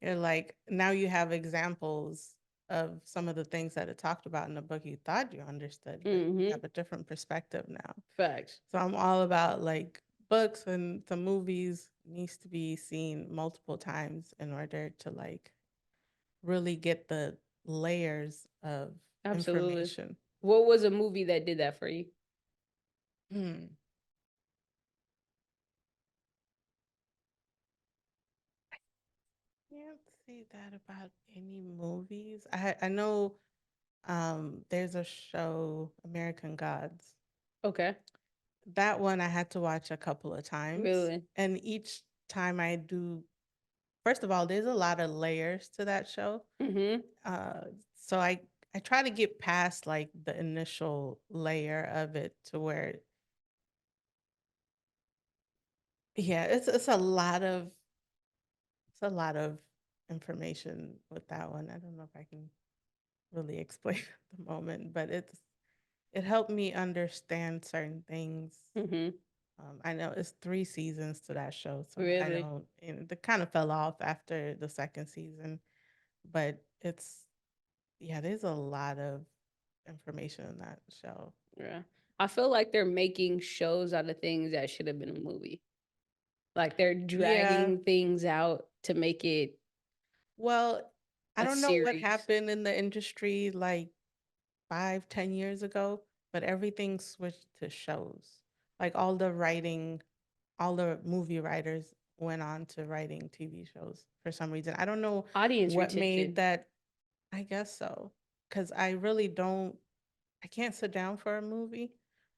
you're like, now you have examples of some of the things that it talked about in the book you thought you understood, but you have a different perspective now. Facts. So I'm all about like books and the movies needs to be seen multiple times in order to like really get the layers of information. What was a movie that did that for you? Can't say that about any movies. I know there's a show, American Gods. Okay. That one I had to watch a couple of times. Really? And each time I do, first of all, there's a lot of layers to that show. So I try to get past like the initial layer of it to where, yeah, it's a lot of information with that one. I don't know if I can really explain at the moment, but it helped me understand certain things. I know it's 3 seasons to that show, so I don't, and it kind of fell off after the second season, but there's a lot of information in that show. Yeah. I feel like they're making shows out of things that should have been a movie. Like they're dragging things out to make it. Well, I don't know what happened in the industry like 5-10 years ago, but everything switched to shows. Like all the writing all the movie writers went on to writing TV shows for some reason. I don't know Audience what made retention. that. I guess so. Because I really don't, I can't sit down for a movie,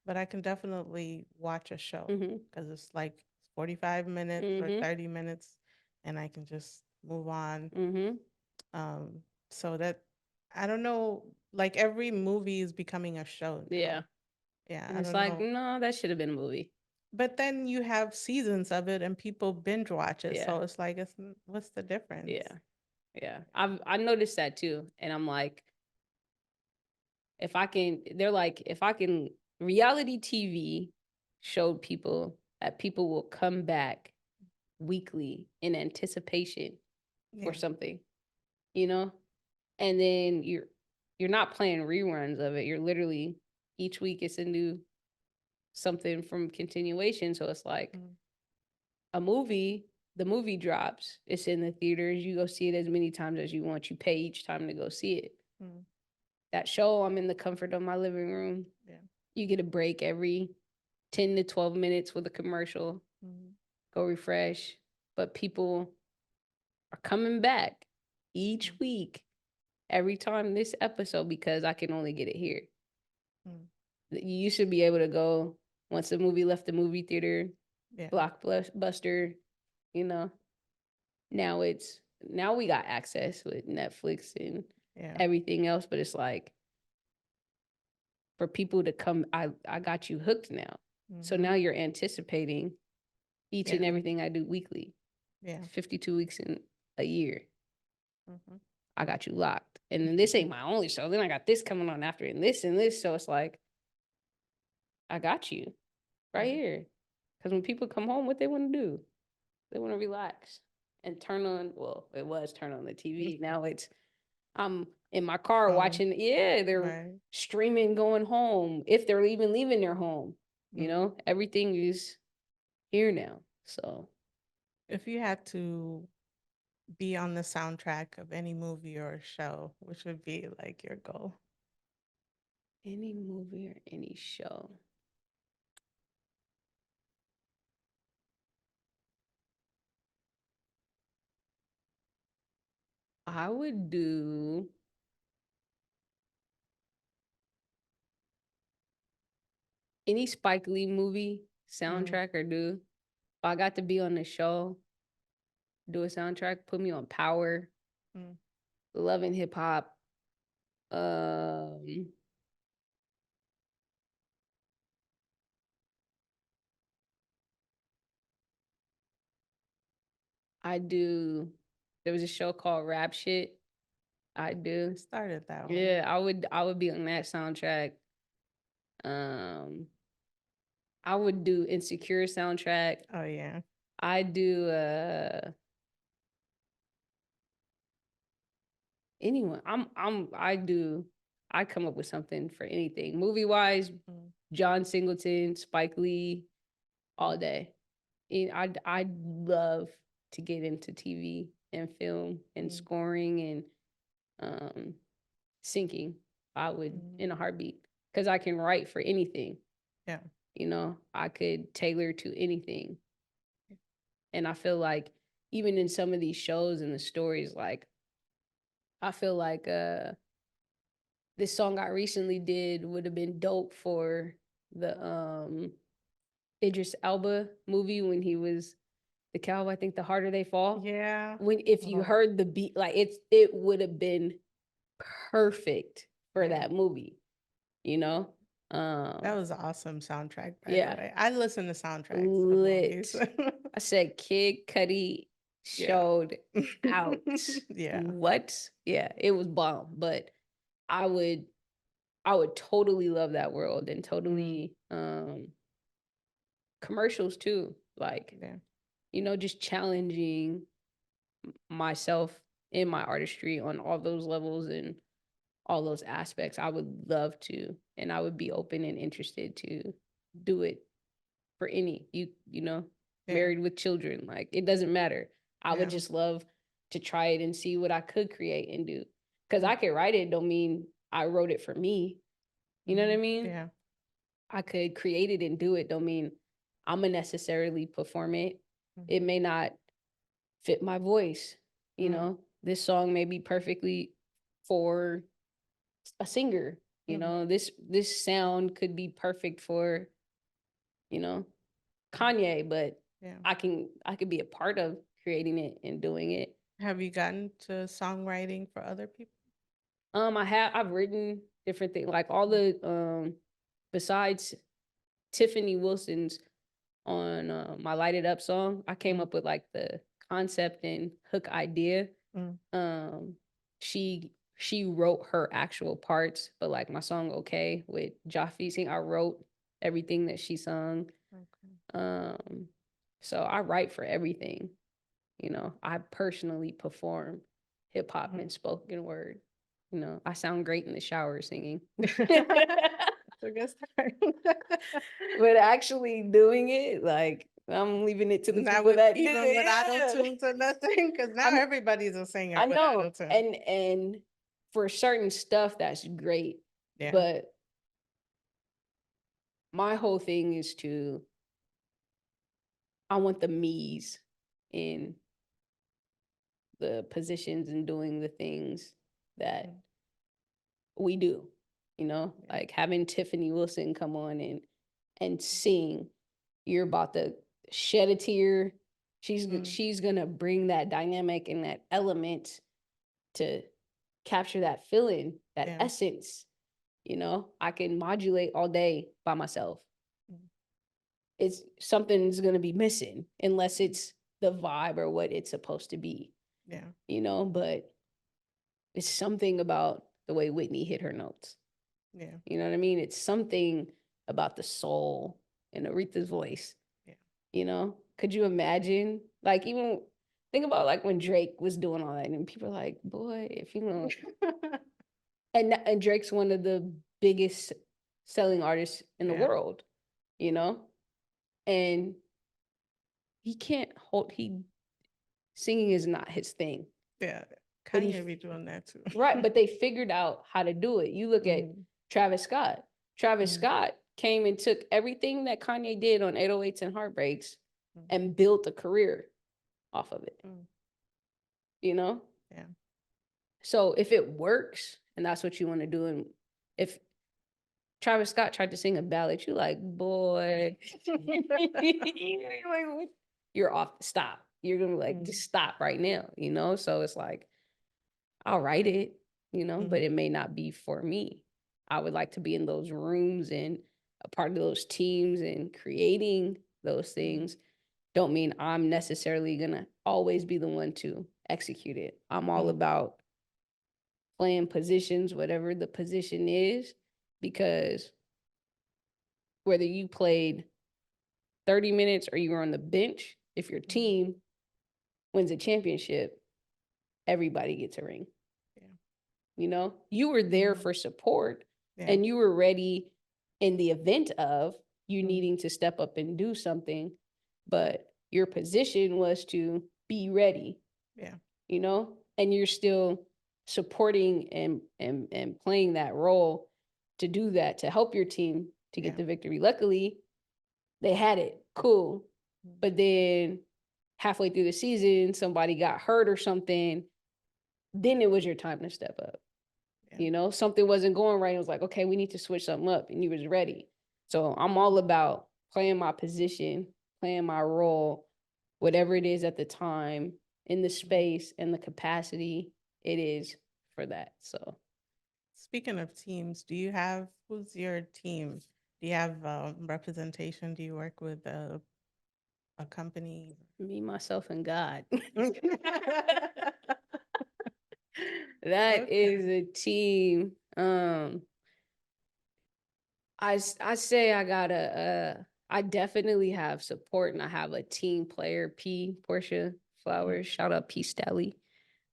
but I can definitely watch a show Mm-hmm. because it's like 45 minutes or Mm-hmm. 30 minutes and I can just move on. Mm-hmm. Um, so that, I don't know, like every movie is becoming a show Yeah. now. Yeah, And I it's don't like, know. no, that should have been a movie. But then you have seasons of it and people binge watch it. Yeah. So it's like, what's the difference? Yeah. Yeah. I noticed that too. And I'm like, if I can, they're like, if I can, reality TV showed people that people will come back weekly in anticipation for Yeah. something, you know? And then you're not playing reruns of it. You're literally each week it's a new something from continuation. So it's like Mm. a movie, the movie drops, it's in the theaters, you go see it as many times as you want. You pay each time to go see it. Mm. That show, I'm in the comfort of my living room. Yeah. You get a break every 10 to 12 minutes with a commercial. Mm. Go refresh. But people are coming back each Mm. week, every time this episode, because I can only get it here. Mm. You should be able to go once the movie left the movie theater, Yeah. Blockbuster, you know. Now we got access with Netflix and Yeah. everything else, but it's like for people to come, I got you hooked now. So Mm-hmm. now you're anticipating each and Yeah. everything I do weekly. Yeah. 52 weeks in a year. Mm-hmm. I got you locked. And then this ain't my only show. Then I got this coming on after and this and this. So it's like, I got you right Yeah. here. Because when people come home, what they want to do? They want to relax and turn on, well, it was turn on the TV. Now it's, I'm in my car Phone. watching, yeah, they're Right. streaming going home, if they're even leaving their home. You Mm. know, everything is here now. So If you had to be on the soundtrack of any movie or show, which would be like your goal? any movie or any show. I would do any Spike Lee movie Mm. soundtrack or do. If I got to be on the show, do a soundtrack, put me on Power, Mm. Love and Hip Hop. Um, I do. There was a show called Rap Shit. I do. Started that one. Yeah, I would be on that soundtrack. Um, I would do Insecure soundtrack. Oh yeah. I do anyone. I come up with something for anything. Movie wise, Mm. John Singleton, Spike Lee, all day. And I love to get into TV and film and Mm. scoring and um syncing. I would Mm. in a heartbeat because I can write for anything. Yeah. You know, I could tailor to anything. And I feel like even in some of these shows and the stories, like I feel like this song I recently did would have been dope for the Idris Elba movie when he was the cowboy. I think The Harder They Fall. Yeah. When if you Oh. heard the beat, like it would have been perfect for Yeah. that movie, you know? That was an awesome soundtrack, by Yeah. the way. I listen to soundtracks of movies. Lit. I said Kid Cudi Yeah. showed out. Yeah. What? Yeah, it was bomb. But I would totally love that world and totally commercials too. Like, Yeah. you know, just challenging myself in my artistry on all those levels and all those aspects. I would love to, and I would be open and interested to do it for any you know, Yeah. married with children. Like it doesn't matter. I would Yeah. just love to try it and see what I could create and do. Because Mm. I could write it, don't mean I wrote it for me. You know what I mean? Yeah. I could create it and do it, don't mean I'ma necessarily perform it. It Mhm. may not fit my voice. You Mm. know, this song may be perfectly for a singer. You Mhm. know, this sound could be perfect for, you know, Mm. Kanye, but Yeah. I could be a part of creating it and doing it. Have you gotten to songwriting for other people? I've written different things, like all Mm. the besides Tiffany Wilson's on my Light It Up song, I came Mm. up with like the concept and hook idea. Mm. Um she wrote her actual parts, but like my song Okay with Jaffe sing, I wrote everything that she sung. Okay. Um so I write for everything. You know, I personally perform hip hop Mhm. and spoken word. You know, I sound great in the shower singing. So I guess But actually doing it, like I'm leaving it to the not people with that do even with auto it. Yeah. tunes or nothing, because I now know, everybody's a singer I with know. auto tune. And for certain stuff that's great. Yeah. But my whole thing is to I want the me's in the positions and doing the things that Mm. we do. You know, Yeah. like having Tiffany Wilson come on and sing. You're about to shed a tear. Mm. She's gonna bring that dynamic and that element to capture that feeling, that Yeah. essence. You know, I can modulate all day by myself. Mm. It's something's gonna be missing unless it's the vibe or what it's supposed to be. Yeah. You know, but it's something about the way Whitney hit her notes. Yeah. You know what I mean? It's something about the soul in Aretha's voice. Yeah. You know, could you imagine? Like, even think about like when Drake was doing all that, and people are like, "Boy, if you know," and Drake's one of the biggest selling artists in the Yeah. world. You know, and he can't hold. He singing is not his thing, Yeah. but he Kanye be doing that too. right. But they figured out how to do it. You look at Mhm. Travis Scott. Travis Mhm. Scott came and took everything that Kanye did on 808s and Heartbreaks Mhm. and built a career off of it, Mm. you know? Yeah. So if it works and that's what you want to do, and if Travis Scott tried to sing a ballad, you like, boy, you're like, what? You're off, stop. You're gonna be like, just Mm. stop right now, you know? So it's like, I'll write it, you know, but Mhm. it may not be for me. I would like to be in those rooms and a part of those teams and creating those Mhm. things. Don't mean I'm necessarily gonna always be the one to execute it. I'm all Mm. about playing positions, whatever the position is, because whether you played 30 minutes or you were on the bench, if your Mhm. team wins a championship, everybody gets a ring. Yeah. You know, you were there Mhm. for support Yeah. and you were ready in the event of you Mhm. needing to step up and do something, but your position was to be ready, Yeah. you know, and you're still supporting and playing that role to do that, to help your team to get Yeah. the victory. Luckily, they had it. Cool. Mhm. But then halfway through the season, somebody got hurt or something, then it was your time to step up. Yeah. You know, something wasn't going right. It was like, okay, we need to switch something up, and you was ready. So I'm all about playing my position, playing my role, whatever it is at the time, in the Mhm. space and the capacity it is for that. So Speaking of teams, do you have who's your team? Do you have representation? Do you work with a company? me, myself, and God. That Okay. is a team. I say I got I definitely have support and I have a team player, P Portia Flowers. Shout out P Stelly.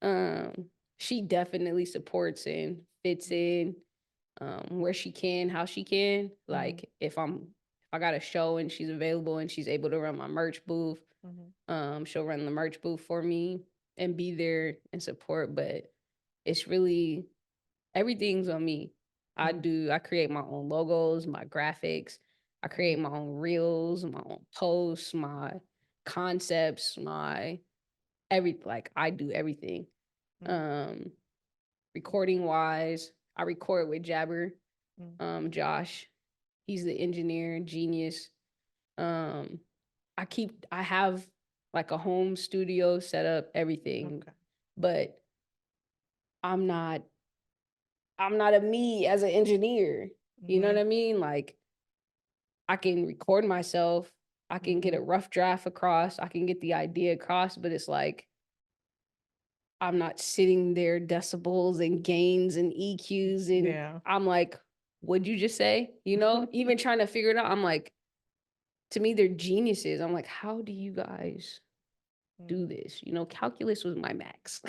Um, she definitely supports and fits in where she can, how she can. Mhm. Like if I got a show and she's available and she's able to run my merch booth, Mhm. she'll run the merch booth for me and be there and support. But it's really everything's on me. Mhm. I create my own logos, my graphics. I create my own reels, my own posts, my concepts, my like I do everything. Recording wise, I record with Jabber, Josh. He's the engineer, genius. I have like a home studio set up, everything, but I'm not a me as an engineer. You know what I mean? Like, I can record myself, I can get a rough draft across, I can get the idea across, but it's like, I'm not sitting there decibels and gains and EQs and I'm like, what'd you just say? You know, even trying to figure it out, I'm like, to me, they're geniuses. I'm like, how do you guys do this? You know, calculus was my max.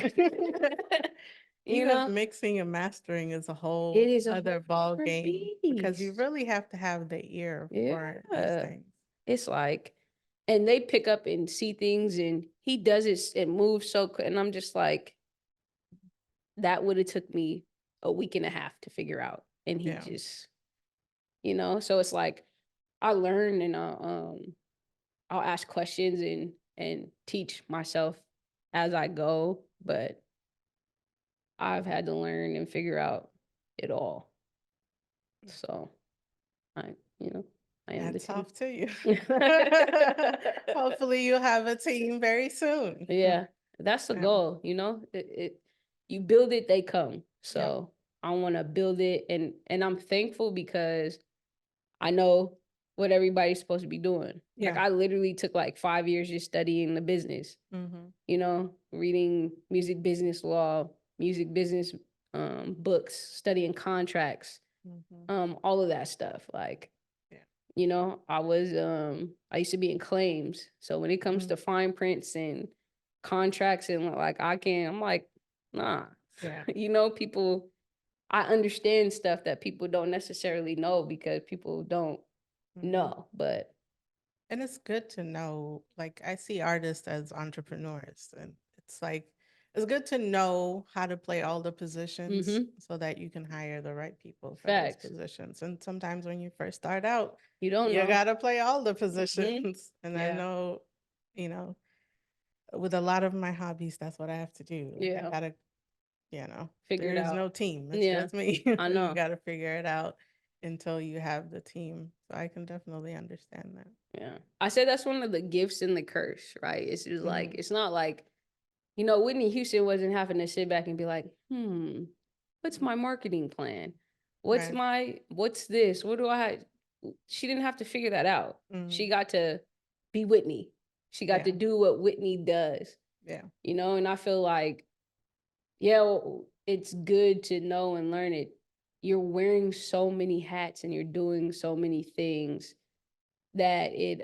Even mixing and mastering is a whole other ball game because you really have to have the ear for these things. It's like, and they pick up and see things, and he does it and moves so quick, and I'm just like, that would have took me a week and a half to figure out, and he just, you know. So it's like, I learn, and I'll ask questions and teach myself as I go, but I've had to learn and figure out it all. So I am Hats the team. off to you. Hopefully you'll have a team very soon. Yeah, that's the goal, you know. You build it, they come. So I want to build it, and I'm thankful because I know what everybody's supposed to be doing. Like, I literally took like 5 years just studying the business. You know, reading music business law, music business books, studying contracts, all of that stuff. Like, you know, I used to be in claims. So when it comes to fine prints and contracts and like, I'm like, nah. You know, I understand stuff that people don't necessarily know because people don't know, but. And it's good to know, like, I see artists as entrepreneurs, and it's like, it's good to know how to play all the positions so that you can hire the right people for those positions. And sometimes when you first start out, you gotta play all the positions. And I know, you know, with a lot of my hobbies, that's what I have to do. Like, I gotta, figure it out. There is no team. It's just me. I know. You gotta figure it out until you have the team. So I can definitely understand that. Yeah. I say that's one of the gifts and the curse, right? It's just like, it's not like, you know, Whitney Houston wasn't having to sit back and be like, what's my marketing plan? What's this? What do I? She didn't have to figure that out. She got to be Whitney. She got to do what Whitney does. Yeah. You know, and I feel like, it's good to know and learn it. You're wearing so many hats and you're doing so many things that it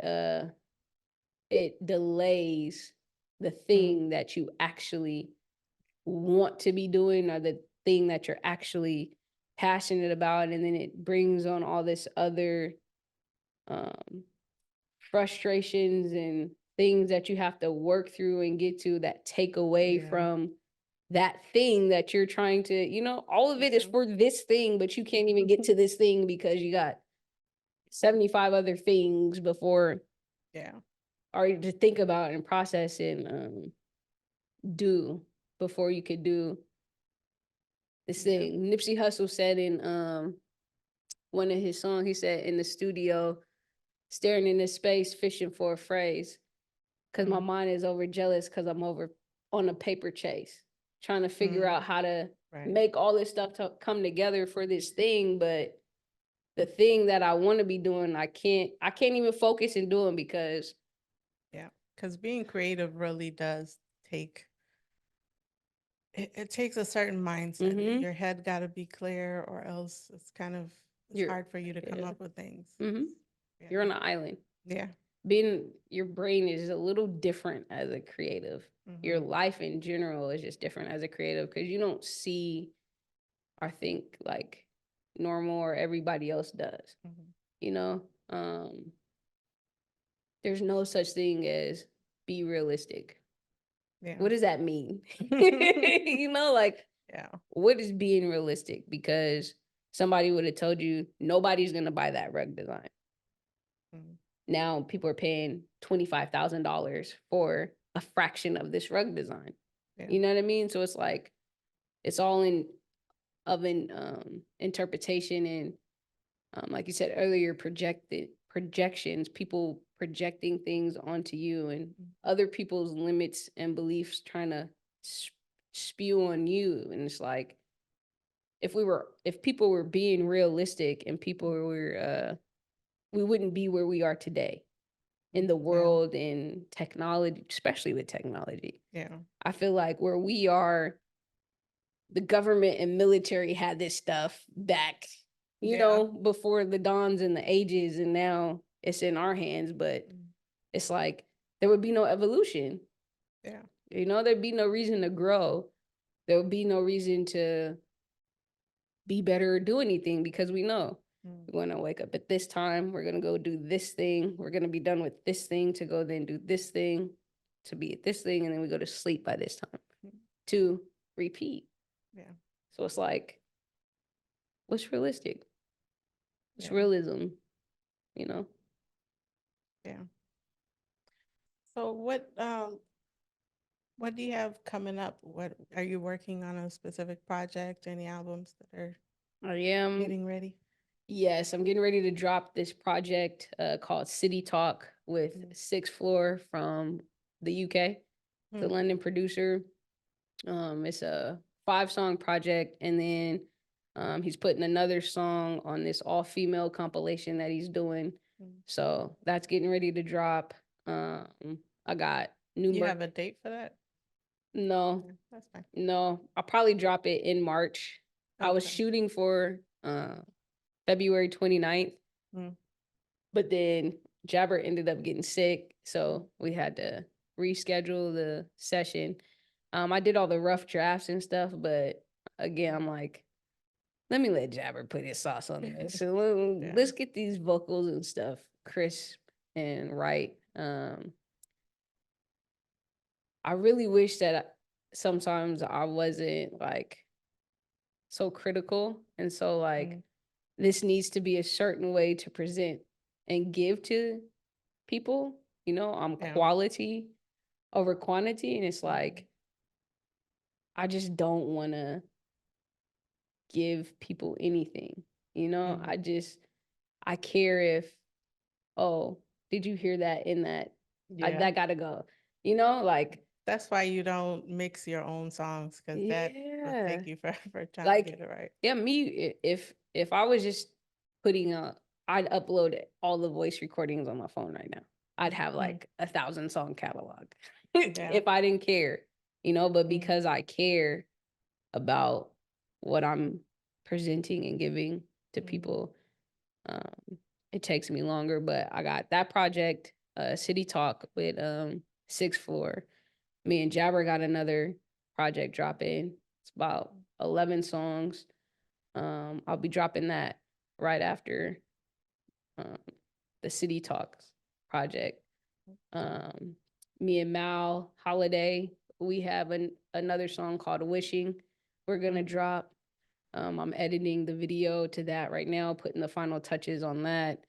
delays the thing that you actually want to be doing, or the thing that you're actually passionate about, and then it brings on all this other frustrations and things that you have to work through and get to that take away from that thing that you're trying to, you know, all of it is for this thing, but you can't even get to this thing because you got 75 other things before or to think about and process and do before you could do this thing. Nipsey Hussle said in one of his songs, he said, in the studio, staring into space, fishing for a phrase, because my mind is over jealous because I'm over on a paper chase, trying to figure out how to make all this stuff to come together for this thing. But the thing that I want to be doing, I can't even focus and doing because. Because being creative really does take, it takes a certain mindset. Your head got to be clear, or else it's kind of, it's hard for you to come up with things. You're on an island. Yeah. Your brain is a little different as a creative. Your life in general is just different as a creative because you don't see or think like normal or everybody else does. You know, there's no such thing as be realistic. What does that mean? You know, like, what is being realistic? Because somebody would have told you nobody's gonna buy that rug design. now people are paying $25,000 for a fraction of this rug design. Yeah. You know what I mean? So it's like, it's all in interpretation and, like you said earlier, projections, people projecting things onto you and other people's limits and beliefs trying to spew on you. And it's like, if people were being realistic and people were, we wouldn't be where we are today in the world and technology, especially with technology. Yeah. I feel like where we are, the government and military had this stuff back, you know, before the dawns and the ages, and now it's in our hands. But it's like there would be no evolution. Yeah. You know, there'd be no reason to grow. There would be no reason to be better or do anything because we know we're going to wake up at this time. We're going to go do this thing. We're going to be done with this thing to go then do this thing to be at this thing. And then we go to sleep by this time to repeat. Yeah. So it's like, what's realistic? It's realism, you know? Yeah. So what do you have coming up? What are you working on, a specific project? Any albums that are I am getting ready? Yes, I'm getting ready to drop this project called City Talk with Sixth Floor from the UK, the London producer. It's a 5-song project, and then he's putting another song on this all-female compilation that he's doing. So that's getting ready to drop. I got new. You have a date for that? No, that's fine. No, I'll probably drop it in March. I was shooting for February 29th, but then Jabber ended up getting sick, so we had to reschedule the session. I did all the rough drafts and stuff, but again, I'm like, let me let Jabber put his sauce on this. So let's get these vocals and stuff crisp and right. I really wish that sometimes I wasn't like so critical and so like this needs to be a certain way to present and give to people. You know, I'm quality over quantity, and it's like I just don't want to give people anything. You know, I care if, oh, did you hear that in that? That gotta go. You know, like that's why you don't mix your own songs, because that will take you forever trying like, to get it right. Yeah, me, if I was just putting I'd upload all the voice recordings on my phone right now. I'd have like 1,000-song catalog if I didn't care, you know, but because I care about what I'm presenting and giving to people, it takes me longer. But I got that project, City Talk with Sixth Floor. Me and Jabber got another project dropping. It's about 11 songs. I'll be dropping that right after the City Talks project. Me and Mal Holiday, we have another song called Wishing we're gonna drop. I'm editing the video to that right now, putting the final touches on that.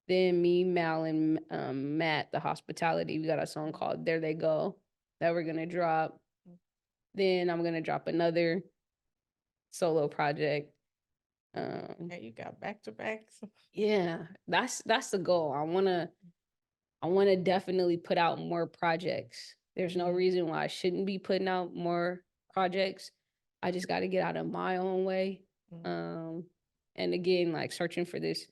Then me, Mal, and Matt, the hospitality, we got a song called There They Go that we're gonna drop. Then I'm gonna drop another solo project. Yeah, you got back to back. Yeah, that's the goal. I wanna definitely put out more projects. There's no reason why I shouldn't be putting out more projects. I just got to get out of my own way. And again, like searching for this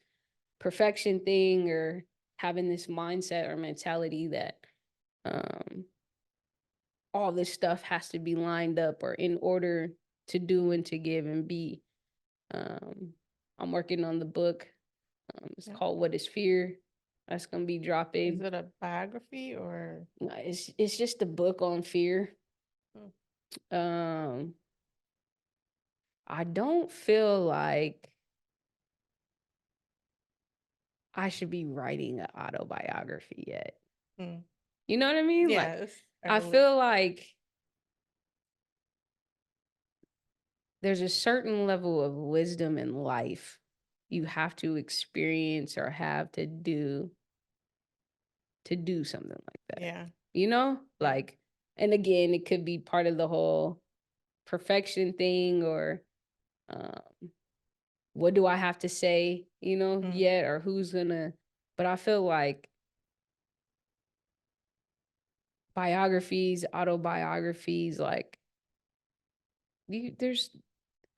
perfection thing or having this mindset or mentality that all this stuff has to be lined up or in order to do and to give and be. I'm working on the book. It's called What is Fear? That's gonna be dropping. Is it a biography or? No, it's just a book on fear. I don't feel like I should be writing an autobiography yet. You know what I mean? Yeah, like, I feel like there's a certain level of wisdom in life you have to experience or have to do to do something like that. Yeah. You know, Yeah. like, and again, it could be part of the whole perfection thing, or um, what do I have to say, yet, or who's gonna, but I feel like biographies, autobiographies, like there's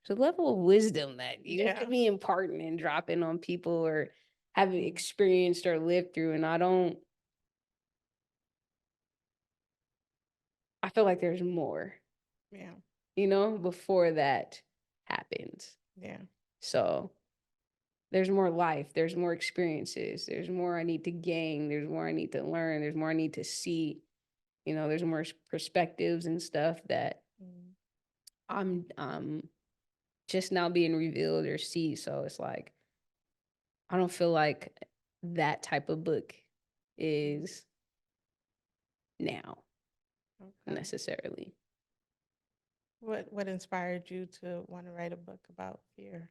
a level of wisdom that you Yeah. could be imparting and dropping on people, or have experienced or lived through. And I feel like there's more, Yeah. before that happens. Yeah. So there's more life, there's more experiences, there's more I need to gain, there's more I need to learn, there's more I need to see, there's more perspectives and stuff that Mm. I'm just now being revealed or see. So it's like, I don't feel like that type of book is now Okay. necessarily. What inspired you to want to write a book about fear?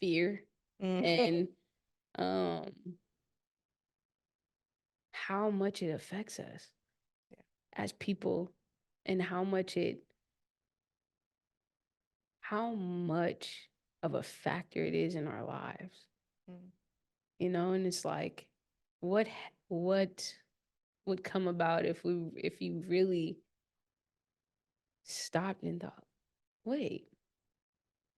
Fear and um how much it affects us Yeah. as people, and how much of a factor it is in our lives. Mm. And it's like, what would come about if you really stopped and thought, wait,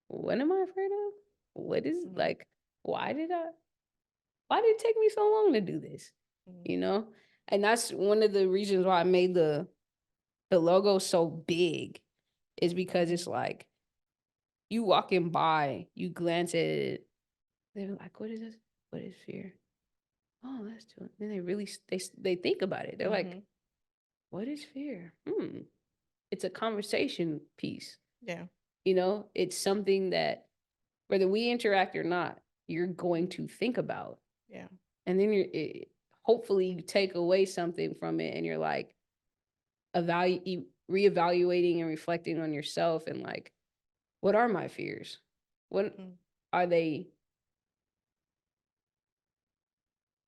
what am I afraid of? What is Mm. like, why did it take me so long to do this? Mm. And that's one of the reasons why I made the logo so big, is because it's like, you walking by, you glance at it, they're like, what is this? What is fear? Oh, that's too. Then they really they think about it. They're like, what is fear? It's a conversation piece. Yeah. It's something that, whether we interact or not, you're going to think about. Yeah. And then hopefully you take away something from it, and you're like, reevaluating and reflecting on yourself, and like, what are my fears? What Mm. are they?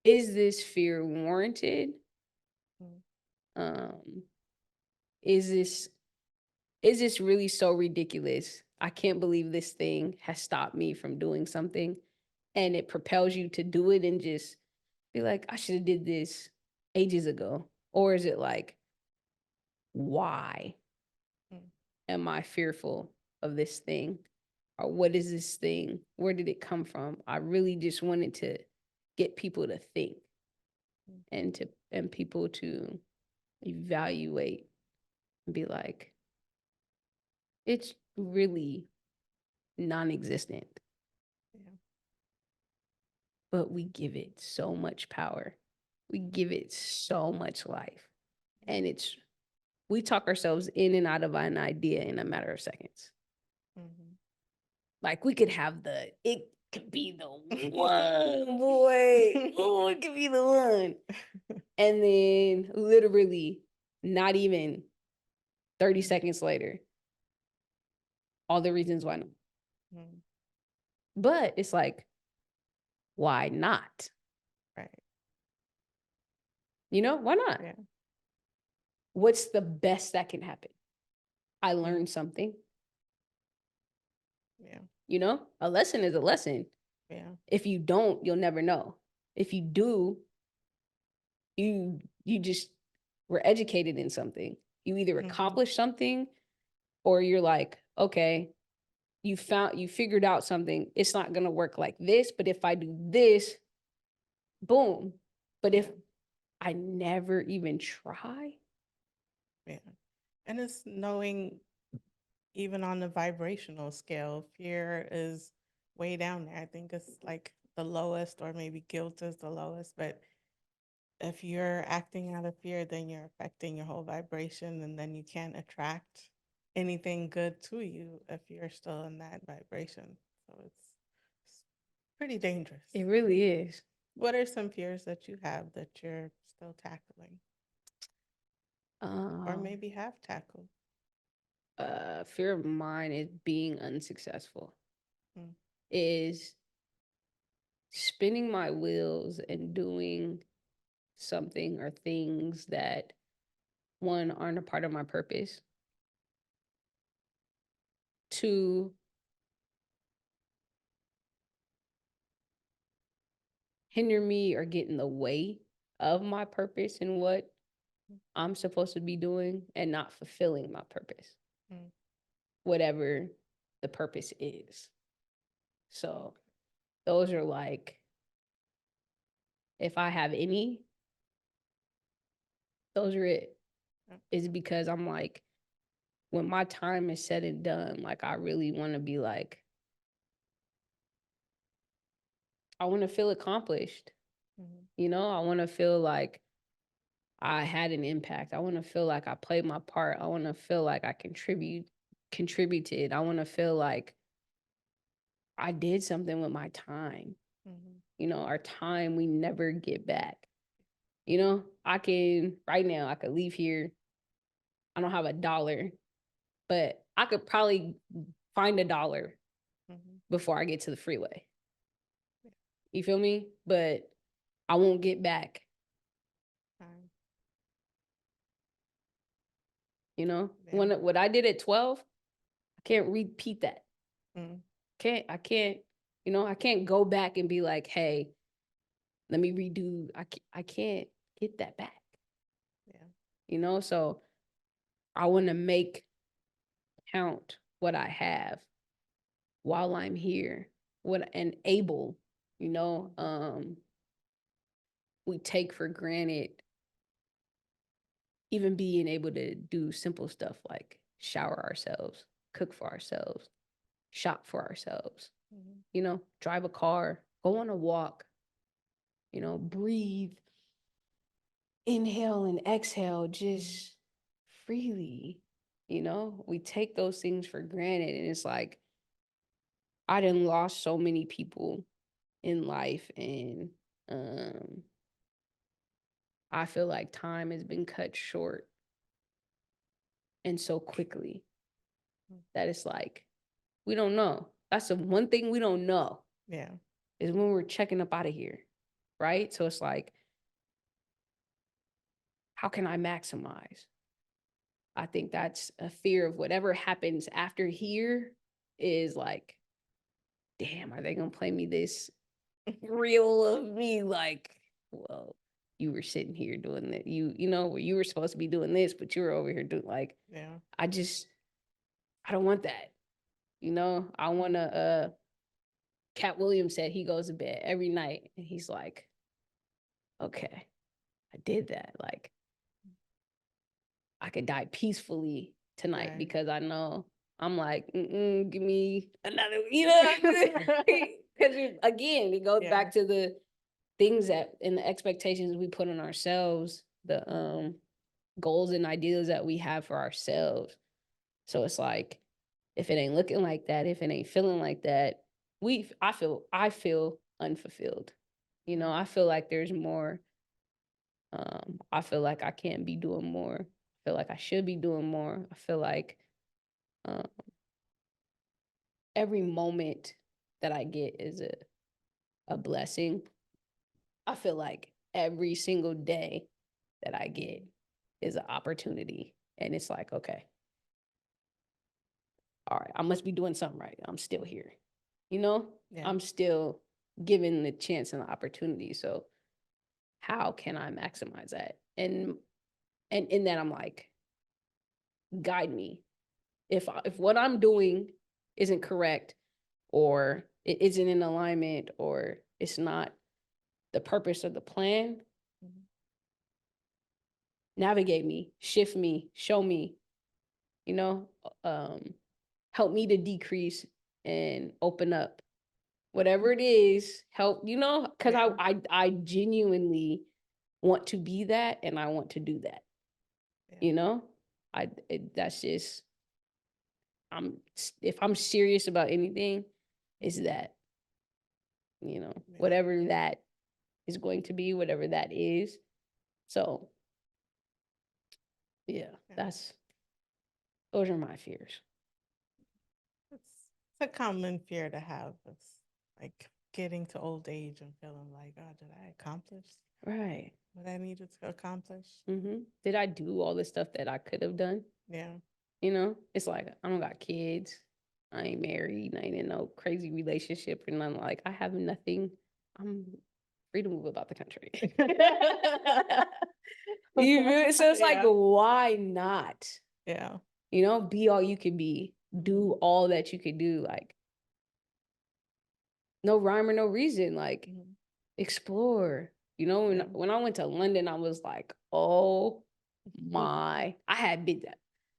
Is this fear warranted? Mm. Um, is this really so ridiculous? I can't believe this thing has stopped me from doing something, and it propels you to do it, and just be like, I should have did this ages ago. Or is it like, why Mm. am I fearful of this thing? Or what is this thing? Where did it come from? I really just wanted to get people to think, Mm. and people to evaluate and be like, it's really non-existent, Yeah. but we give it so much power. We give it so much life. And we talk ourselves in and out of an idea in a matter of seconds. Mm-hmm. Like, it could be the one, boy. Oh, it could be the one. And then literally not even 30 seconds later, all the reasons why not. Mm. But it's like, why not? Right. Why not? Yeah. What's the best that can happen? I Yeah. learned something. Yeah. A lesson is a lesson. Yeah. If you don't, you'll never know. If you do, you just were educated in something. You either accomplished something, or you're like, okay, you figured out something. It's not going to work like this, but if I do this, boom. But if I never even try. Yeah. And it's knowing, even on the vibrational scale, fear is way down there. I think it's like the lowest, or maybe guilt is the lowest. But if you're acting out of fear, then you're affecting your whole vibration, and then you can't attract anything good to you if you're still in that vibration. So it's pretty dangerous. It really is. What are some fears that you have that you're still tackling, or maybe have tackled? Fear of mine is being unsuccessful. Mm. Is spinning my wheels and doing something or things that, one, aren't a part of my purpose. Two, hinder me or get in the way of my purpose and what I'm supposed to be doing and not fulfilling my purpose, Mm. whatever the purpose is. So those are like, if I have any, those are it. Is because I'm like, when my time is said and done, like I really want to be like, I want to feel accomplished. Mhm. You know, I want to feel like I had an impact. I want to feel like I played my part. I want to feel like I contributed. I want to feel like I did something with my time. Mhm. You know, our time we never get back. You know, I can right now, I could leave here. I don't have $1, but I could probably find $1 Mhm. before I get to the freeway. You feel me? But I won't get back, Fine. you know? Yeah. When what I did at 12, I can't repeat that. Mm. I can't, you know, I can't go back and be like, hey, let me redo. I can't get that back, Yeah. you know? So I want to make count what I have while I'm here, what and able, you know, we take for granted even being able to do simple stuff like shower ourselves, cook for ourselves, shop for ourselves, Mhm. you know, drive a car, go on a walk, you know, breathe, inhale and exhale just freely. You know, we take those things for granted. And it's like, I done lost so many people in life. And um, I feel like time has been cut short and so quickly that it's like, we don't know. That's the one thing we don't know Yeah. is when we're checking up out of here. Right. So it's like, how can I maximize? I think that's a fear of whatever happens after here is like, damn, are they gonna play me this reel of me? Like, well, you were sitting here doing that. You know, you were supposed to be doing this, but you were over here doing like, Yeah. I don't want that. You know, I wanna Cat Williams said he goes to bed every night and he's like, okay, I did that. Like, I could die peacefully tonight Right. because I know I'm like, give me another, you know, because again, it goes Yeah. back to the things that and the expectations we put on ourselves, the goals and ideas that we have for ourselves. So it's like, if it ain't looking like that, if it ain't feeling like that, I feel unfulfilled. You know, I feel like there's more. I feel like I can't be doing more. I feel like I should be doing more. I feel like um, every moment that I get is a blessing. I feel like every single day that I get is an opportunity. And it's like, okay, all right, I must be doing something right. I'm still here. You know, Yeah. I'm still given the chance and the opportunity. So how can I maximize that? And in that I'm like, guide me. If what I'm doing isn't correct or it isn't in alignment or it's not the purpose of the plan, Mhm. navigate me, shift me, show me, you know, um, help me to decrease and open up. Whatever it is, help, you know, because Yeah. I genuinely want to be that and I want to do that. Yeah. You know, that's just if I'm serious about anything, is that, you know, Yeah. whatever that is going to be, whatever that is. So yeah, Yeah. those are my fears. It's a common fear to have. It's like getting to old age and feeling like, oh, did I accomplish Right. what I needed to accomplish. Did I do all the stuff that I could have done? Yeah. You know, it's like I don't got kids. I ain't married. I ain't in no crazy relationship or nothing. Like I have nothing. I'm free to move about the country. You know? So it's like, Yeah. why not? Yeah. You know, be all you can be. Do all that you could do. Like no rhyme or no reason. Like Mhm. explore. You know, Yeah. when I went to London, I was like, oh my, I had been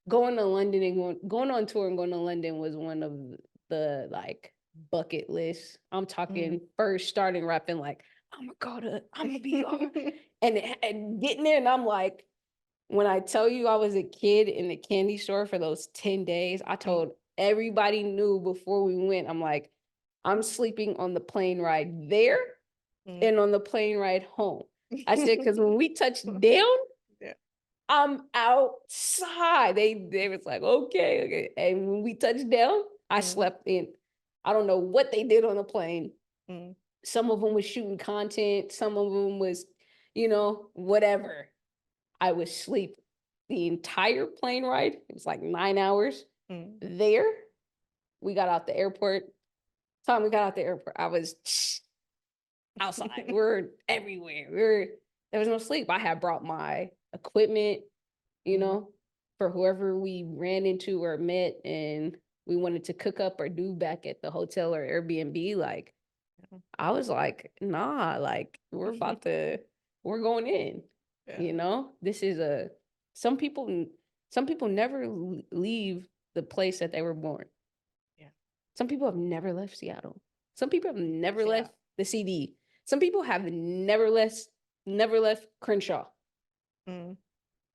going to London and going on tour and going to London was one of the like bucket lists. I'm talking first starting rapping like I'm gonna be and getting there and I'm like, when I tell you I was a kid in the candy store for those 10 days, I told everybody knew before we went, I'm like, I'm sleeping on the plane ride there and on the plane ride home. I said, because when we touched down, Yeah. I'm outside. They was like, okay, okay. And when we touched down, I slept in. I don't know what they did on the plane. Some of them was shooting content. Some of them was, you know, whatever. I was asleep the entire plane ride. It was like 9 hours. There, we got out the airport. Time we got out the airport, I was outside. We're everywhere. There was no sleep. I had brought my equipment, you know, for whoever we ran into or met and we wanted to cook up or do back at the hotel or Airbnb. Like, I was like, nah, like we're going in. Yeah. You know, this is some people never leave the place that they were born. Yeah. Some people have never left Seattle. Some people have never left the CD. Some people have never left Crenshaw.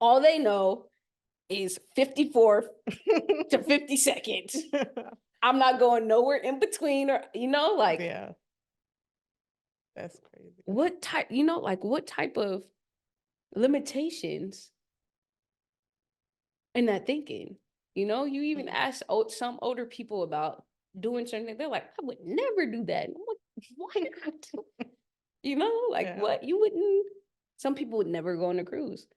All they know is 54th to 52nd. I'm not going nowhere in between, or you know, like Yeah. That's crazy. what type, you know, like what type of limitations in that thinking? You know, you even ask some older people about doing certain things. They're like, I would never do that. And I'm like, why not? You know, like what you wouldn't. Some people would never go on a cruise.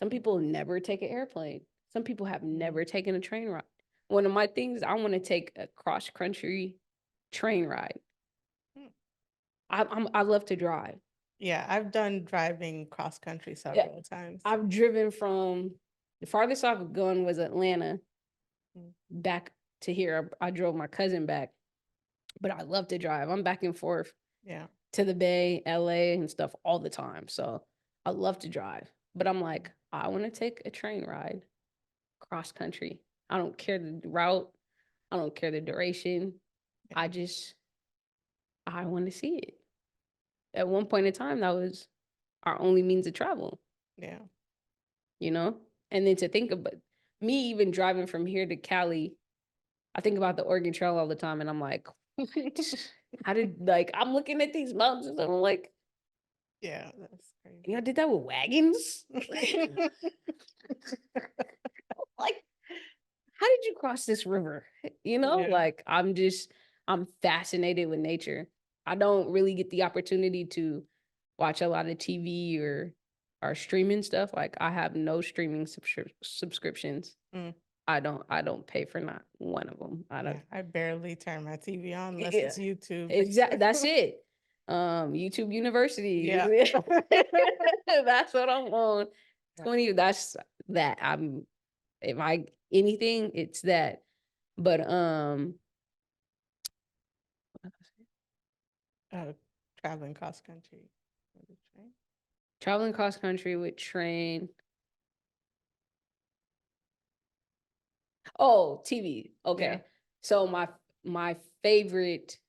Some people never take an airplane. Some people have never taken a train ride. One of my things, I want to take a cross country train ride. I love to drive. Yeah, I've done driving cross country several times. I've driven from the farthest I've gone was Atlanta back to here. I drove my cousin back, but I love to drive. I'm back and forth to the Bay, LA and stuff all the time. So I love to drive, but I'm like, I want to take a train ride cross country. I don't care the route. I don't care the duration. I want to see it. At one point in time, that was our only means of travel. Yeah. You know? And then to think about me even driving from here to Cali, I think about the Oregon Trail all the time and I'm like, how did, like, I'm looking at these mountains and I'm like, yeah, that's crazy. y'all did that with wagons? Like, how did you cross this river? You know, like, I'm fascinated with nature. I don't really get the opportunity to watch a lot of TV or streaming stuff. Like I have no streaming subscriptions. I don't pay for not one of them. I barely turn my TV on unless it's YouTube. Exactly. That's it. YouTube University. Yeah. That's what I'm on. 20, that's that. If I anything, it's that. But traveling cross country. Traveling cross country with train. Oh, TV. Okay. Yeah. So my favorite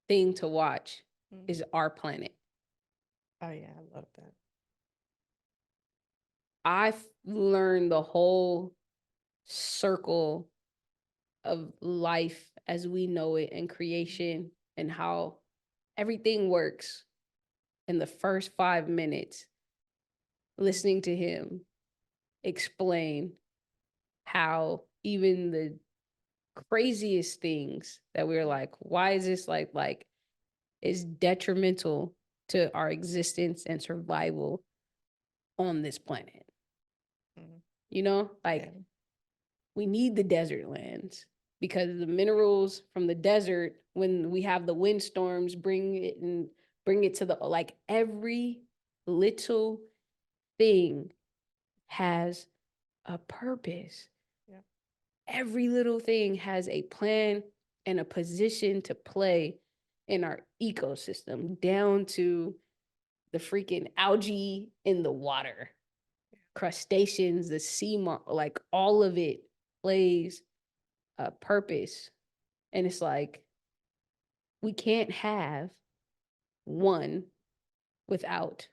thing to watch is Our Planet. Oh yeah, I love that. I've learned the whole circle of life as we know it and creation and how everything works in the first 5 minutes, listening to him explain how even the craziest things that we're like, why is this like is detrimental to our existence and survival. on this planet. Mhm. You know, like Yeah. we need the desert lands because the minerals from the desert, when we have the windstorms, bring it to the, like, every little thing has a purpose. Yeah. Every little thing has a plan and a position to play in our ecosystem, down to the freaking algae in the water, crustaceans, the like all of it plays a purpose. And it's like, we can't have one without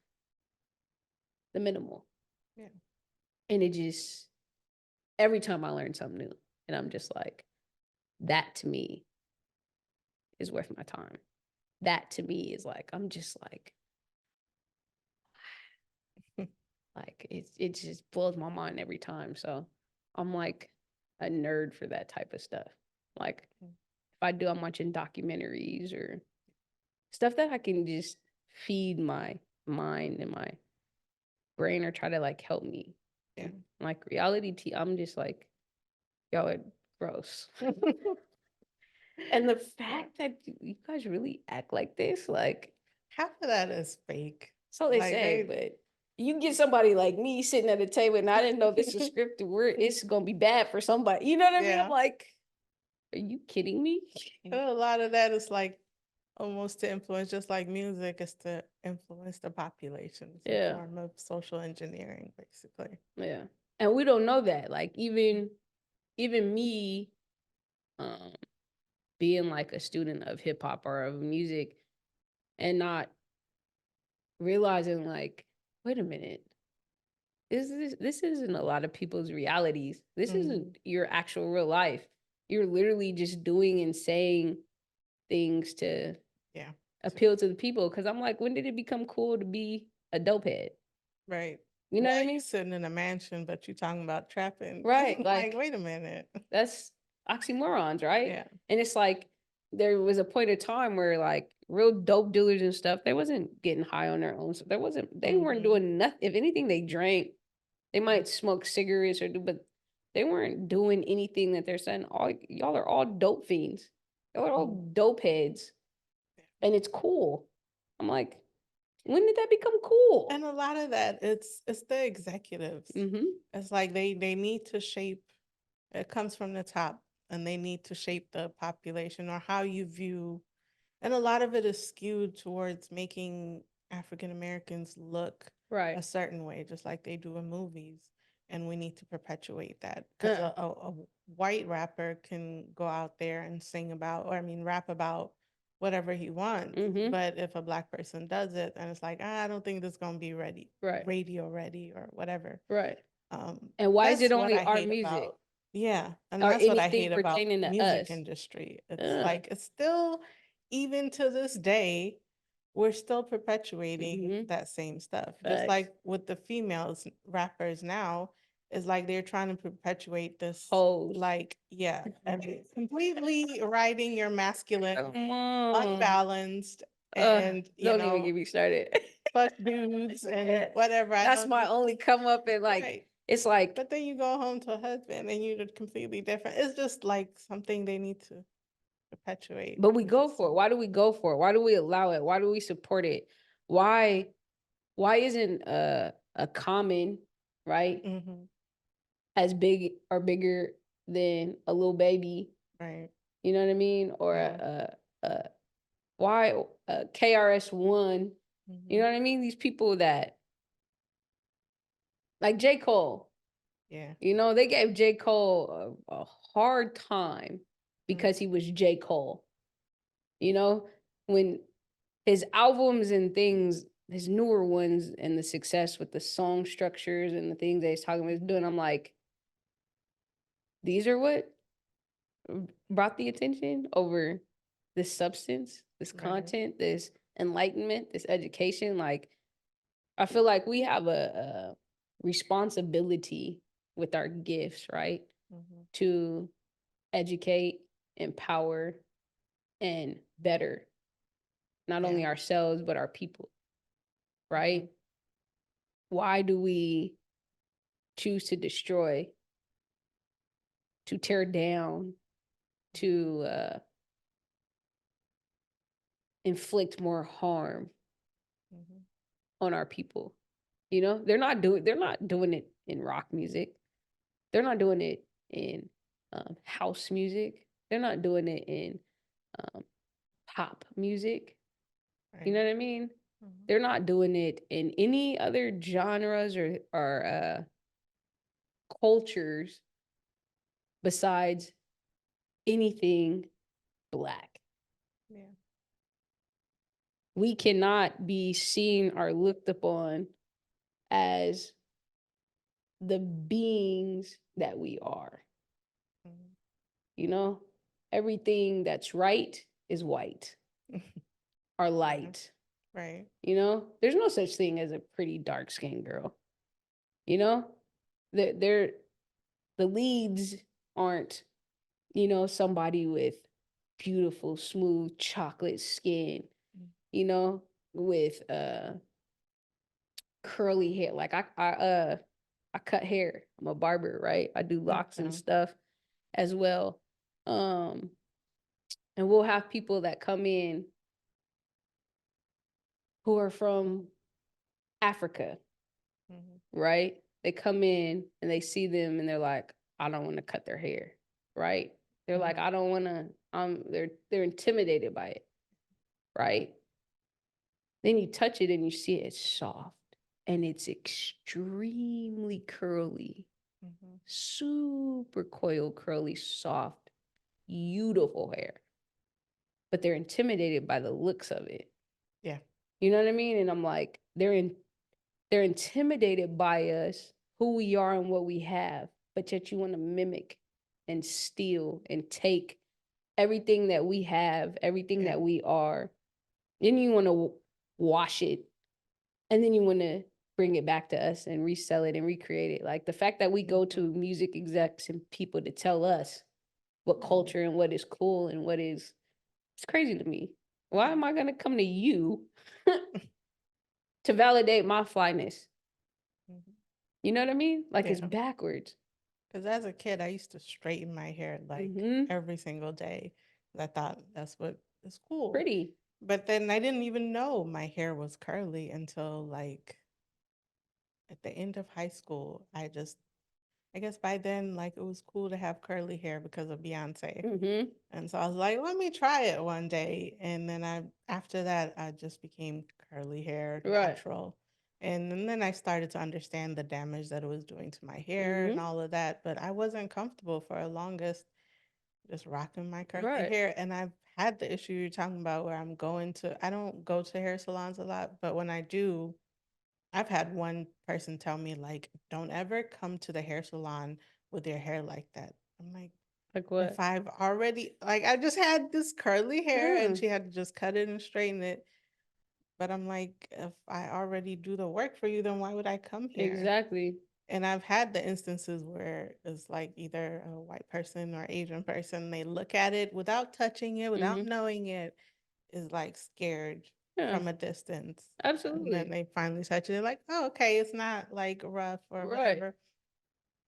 the minimal. Yeah. And it just, every time I learn something new, and I'm just like, that to me is worth my time. That to me is like, I'm just like it just blows my mind every time. So I'm like a nerd for that type of stuff. Like, if I'm watching documentaries or stuff that I can just feed my mind and my brain, or try to like help me. Yeah. Like reality I'm just like, y'all are gross. And the fact that you guys really act like this, like, Half of that is fake. so they Like, say, but you get somebody like me sitting at a table and I didn't know this was scripted word, it's gonna be bad for somebody. You know what I mean? Yeah. I'm like, are you kidding me? A lot of that is like almost to influence, just like music is to influence the population. It's Yeah. a form of social engineering, basically. Yeah. And we don't know that. Like, even me, being like a student of hip hop or of music, and not realizing, like, wait a minute, this isn't a lot of people's realities. This isn't your actual real life. You're literally just doing and saying things to appeal to the people. Because I'm like, when did it become cool to be a dope head? Right. You know what I You mean? sitting in a mansion, but you talking about trapping. Right. Like, wait a minute. That's oxymorons, right? Yeah. And it's like, there was a point of time where like real dope dealers and stuff, they wasn't getting high on their own. So they weren't doing nothing. If anything, they drank. They might smoke cigarettes or do, but they weren't doing anything that they're saying. All y'all are all dope fiends. Y'all are all dope heads. And it's cool. I'm like, when did that become cool? And a lot of that, it's the executives. It's like they need to shape. It comes from the top, and they need to shape the population or how you view. And a lot of it is skewed towards making African Americans look a certain way, just like they do in movies. And we need to perpetuate that, because a white rapper can go out there and sing about, or I mean, rap about whatever he wants. But if a Black person does it, and it's like, I don't think this is gonna be ready, radio ready, or whatever. And why is it That's what only I our hate music? about. Yeah, and Or that's what I anything hate about pertaining to music us. industry. It's like, it's still, even to this day, we're still perpetuating that same stuff. Just like with the females rappers now, it's like they're trying to perpetuate this Hoes. like, yeah, and completely riding your masculine, Come on. unbalanced, and you Don't even know, get me started. fuck dudes and whatever. That's my only come up, and like, Right. it's like, But then you go home to a husband and you're completely different. It's just like something they need to perpetuate. but we go for it. Why do we go for it? Why do we allow it? Why do we support it? Why isn't a Common, right, as big or bigger than a Lil Baby? Right. You know what I mean? Or why KRS-One? You know what I mean? These people that, like J. Cole. Yeah. You know, they gave J. Cole a hard time because he was J. Cole. You know, when his albums and things, his newer ones, and the success with the song structures and the things that he's talking about doing, I'm like, these are what brought the attention over this substance, this content, this enlightenment, this education. Like, I feel like we have a responsibility with our gifts, right? To educate, empower, and better not only ourselves, but our people, right? why do we choose to destroy, to tear down, to inflict more harm Mhm. on our people? You know, they're not doing it in rock music. They're not doing it in house music. They're not doing it in um, pop music. You know Right. what I mean? Mhm. They're not doing it in any other genres or cultures besides anything black. Yeah. We cannot be seen or looked upon as the beings that we are. Mhm. You know, everything that's right is white or Yeah. light. Right. You know, there's no such thing as a pretty dark skinned girl. You know, they're the leads aren't, you know, somebody with beautiful, smooth chocolate skin, Mm. you know, with curly hair. Like I cut hair. I'm a barber, right? I do locks and Okay. stuff as well. Um, and we'll have people that come in who are from Africa, Mhm. right? They come in and they see them and they're like, I don't want to cut their hair, right? They're like, Mhm. I don't want to. They're intimidated by it, right? Then you touch it and you see it's soft and it's extremely curly, Mhm. super coil curly, soft, beautiful hair. But they're intimidated by the looks of it. Yeah. You know what I mean? And I'm like, they're intimidated by us, who we are and what we have, but yet you want to mimic and steal and take everything that we have, everything Yeah. that we are. Then you want to wash it, and then you want to bring it back to us and resell it and recreate it. Like the fact that we go to Mhm. music execs and people to tell us what Mhm. culture and what is cool and what is, it's crazy to me. Why Yeah. am I going to come to you to validate my flyness? Mhm. You know what I mean? Like it's Yeah. backwards. Because as a kid, I used to straighten my hair like Mm-hmm. every single day. I thought that's what is cool. Pretty. But then I didn't even know my hair was curly until like at the end of high school. I guess by then, like it was cool to have curly hair because of Beyonce. Mm-hmm. And so I was like, let me try it one day. And then after that, I just became curly hair, Right. natural. And then I started to understand the damage that it was doing to my hair Mm-hmm. and all of that. But I wasn't comfortable for the longest just rocking my curly Right. hair. And I've had the issue you're talking about where I don't go to hair salons a lot, but when I do, I've had one person tell me, like, don't ever come to the hair salon with your hair like that. I'm like, Like if what? I've already, like, I just had this curly hair and Mm, she had to just cut it and straighten it. But I'm like, if I already do the work for you, then why would I come here? exactly. And I've had the instances where it's like either a white person or Asian person, they look at it without touching it, without Mm-hmm. knowing it, is like scared Yeah, from a distance. And then absolutely. they finally touch it, they're like, oh, okay, it's not like rough or Right. whatever.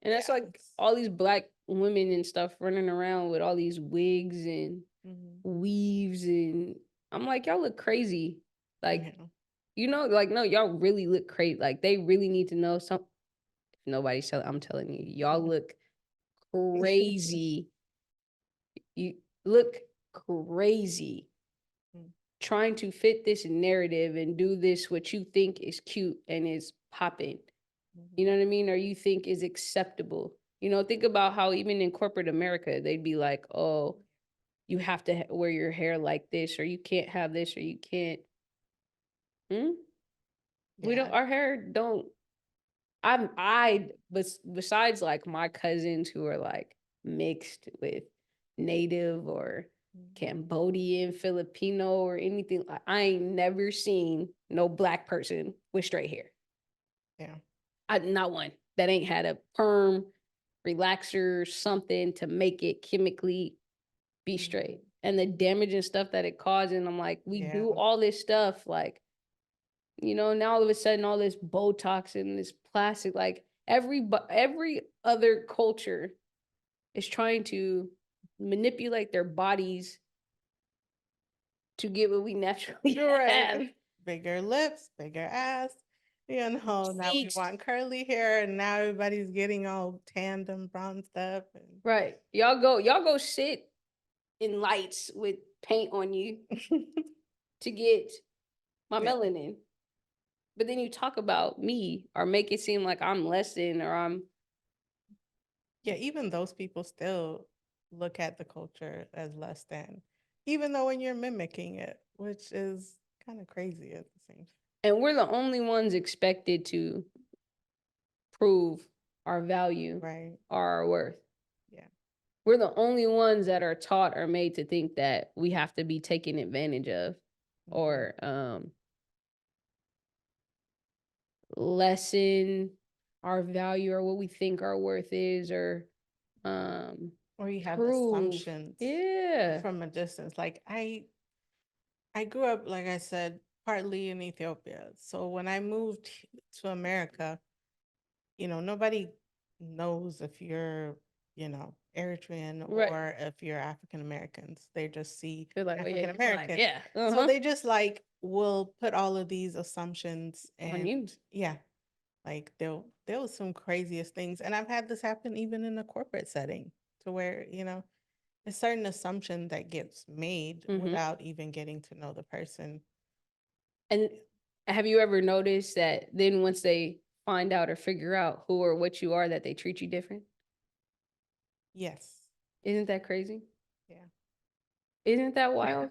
And that's Yeah. like all these black women and stuff running around with all these wigs and Mhm. weaves and I'm like, y'all look crazy. Like, Yeah. you know, like no, y'all really look crazy. Like they really need to know some if nobody's telling I'm telling you, y'all look crazy. You look crazy trying to fit this narrative and do this what you think is cute and is popping. You know Mhm. what I mean? Or you think is acceptable. You know, think about how even in corporate America, they'd be like, oh, you have to wear your hair like this, or you can't have this, or you can't. Hmm? We don't, Yeah. our hair don't, but besides like my cousins who are like mixed with native or Mhm. Cambodian, Filipino, or anything, I ain't never seen no black person with straight hair. Yeah. Not one that ain't had a perm, relaxer, something to make it chemically be straight. Mhm. And the damage and stuff that it caused, and I'm like, we do Yeah. all this stuff. Like, You know, now all of a sudden, all this Botox and this plastic, like every other culture is trying to manipulate their bodies to get what we naturally have. Right. Bigger lips, bigger ass. You know, now we Cheeks. want curly hair, and now everybody's getting all tanned and bronzed up. And Right. Y'all go sit in lights with paint on you to get my Yeah. melanin. But then you talk about me or make it seem like I'm less than or I'm Yeah, even those people still look at the culture as less than, even though when you're mimicking it, which is kind of crazy at the same time. and we're the only ones expected to prove our value Right. or our worth. Yeah. We're the only ones that are taught or made to think that we have to be taken advantage of or lessen our value or what we think our worth is or Or you have prove. assumptions Yeah. from a distance. Like I grew up, like I said, partly in Ethiopia. So when I moved to America, nobody knows if you're, Eritrean Right. or if you're African Americans. They just see They're like, oh, yeah, African you're black. American. Yeah. So they just like will put all of these assumptions On you. and yeah, like they'll assume craziest things. And I've had this happen even in a corporate setting to where, a certain assumption that gets made without even getting to know the person. And have you ever noticed that then once they find out or figure out who or what you are, that they treat you different? Yes. Isn't that crazy? Yeah. Isn't that wild?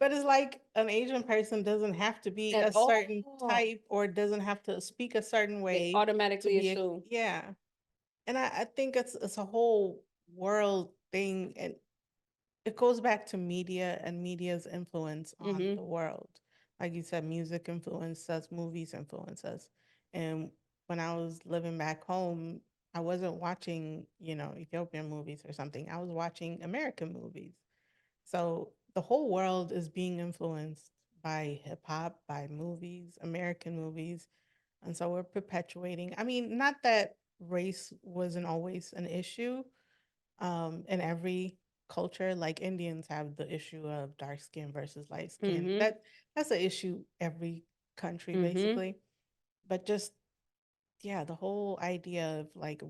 But it's like an Asian person doesn't have to be At a certain all. type or doesn't have to speak a certain They way to automatically be assume. yeah. And I think it's a whole world thing, and it goes back to media and media's influence on the world. Like you said, music influences us, movies influence us. And when I was living back home, I wasn't watching, Ethiopian movies or something. I was watching American movies. So the whole world is being influenced by hip hop, by movies, American movies. And so we're perpetuating. I mean, not that race wasn't always an issue in every culture. Like Indians have the issue of dark skin versus light skin. That's an issue every country basically. But just yeah, the whole idea of like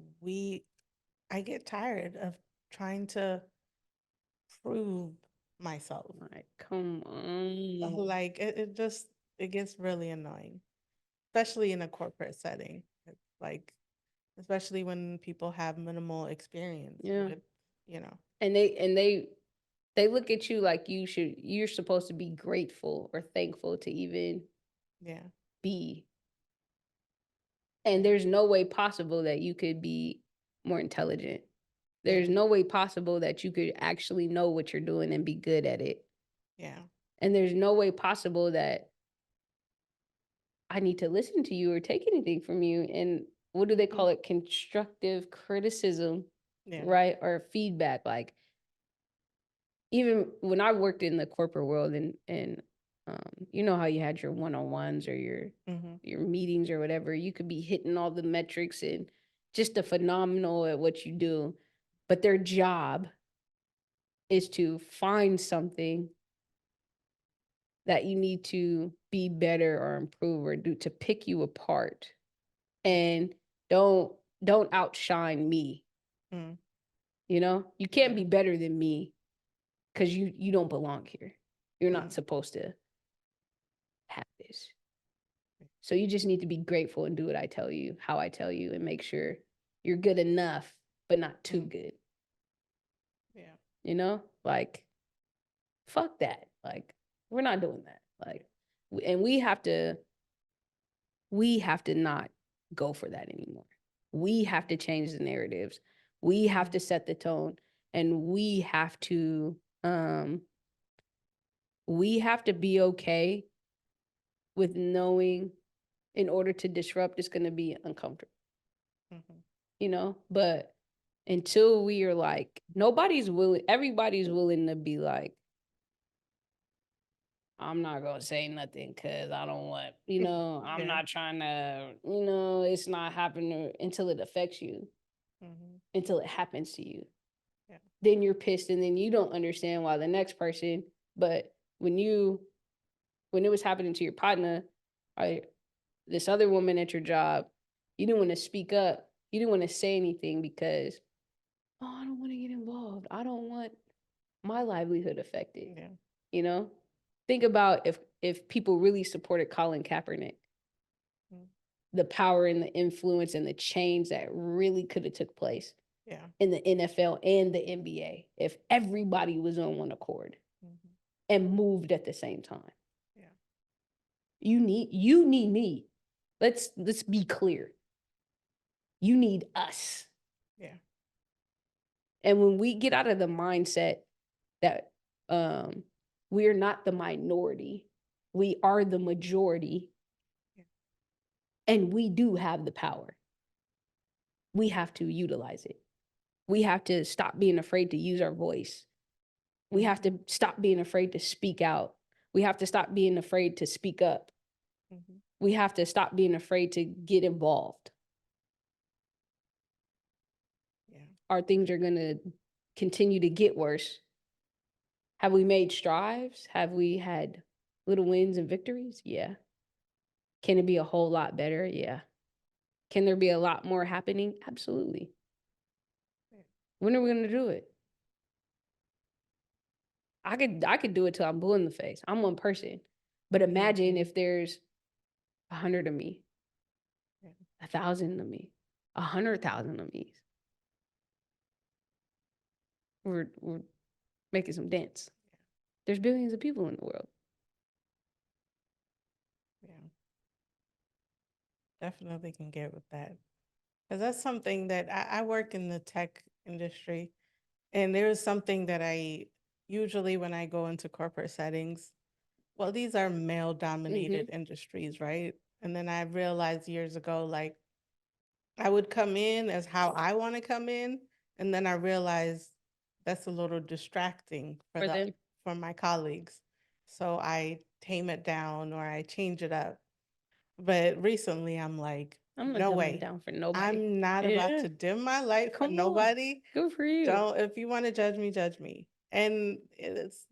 I get tired of trying to prove myself. Like, come on. Like it gets really annoying, especially in a corporate setting. It's like, especially when people have minimal experience with, And they look at you like you're supposed to be grateful or thankful to even be. And there's no way possible that you could be more intelligent. There's no way possible that you could actually know what you're doing and be good at it. Yeah. And there's no way possible that I need to listen to you or take anything from you. And what do they call it? Constructive criticism, right? Or feedback. Like even when I worked in the corporate world and you know how you had your one-on-ones or your meetings or whatever, you could be hitting all the metrics and just a phenomenal at what you do. But their job is to find something that you need to be better or improve or do to pick you apart. And don't outshine me. You know, you can't be better than me because you don't belong here. You're not supposed to have this. So you just need to be grateful and do what I tell you, how I tell you, and make sure you're good enough, but not too good. Yeah. You know, like, fuck that. Like, we're not doing that. Like, and we have to not go for that anymore. We have to change the narratives. We have to set the tone, and we have to be okay with knowing in order to disrupt, it's going to be uncomfortable. You know, but until we are like, everybody's willing to be like, I'm not gonna say nothing because I don't want, I'm Yeah. not trying to, it's not happening until it affects you, Hmm. until it happens to you. Yeah. Then you're pissed and then you don't understand why the next person, but when it was happening to your partner, or this other woman at your job, you didn't want to speak up. You didn't want to say anything because, oh, I don't want to get involved. I don't want my livelihood affected. Yeah. You know, think about if people really supported Colin Kaepernick, Mm. the power and the influence and the change that really could have took place Yeah. in the NFL and the NBA if everybody was on one accord Hmm. and moved at the same time. Yeah. You need me. Let's be clear. You need us. Yeah. And when we get out of the mindset that we're not the minority, we are the majority, Yeah. and we do have the power. We have to utilize it. We have to stop being afraid to use our voice. We have to stop being afraid to speak out. We have to stop being afraid to speak up. Hmm. We have to stop being afraid to get involved. Yeah. Our things are going to continue to get worse. Have we made strides? Have we had little wins and victories? Yeah. Can it be a whole lot better? Yeah. Can there be a lot more happening? Absolutely. Yeah. When are we going to do it? I could do it till I'm blue in the face. I'm one person. But imagine if there's 100 of me, Yeah. 1,000 of me, 100,000 of me. We're making some dents. There's billions of people in the world. Yeah. Definitely can get with that. Because that's something that I work in the tech industry. And there is something that I usually, when I go into corporate settings, well, these are male Mm-hmm. dominated industries, right? And then I realized years ago, like, I would come in as how I want to come in. And then I realized that's a little distracting For them, for my colleagues. So I tame it down or I change it up. But recently I'm like, I'm not no dumbing it way. down for nobody. I'm not about Yeah, to dim my light for come on. nobody. Good for you. Don't, if you want to judge me, judge me. And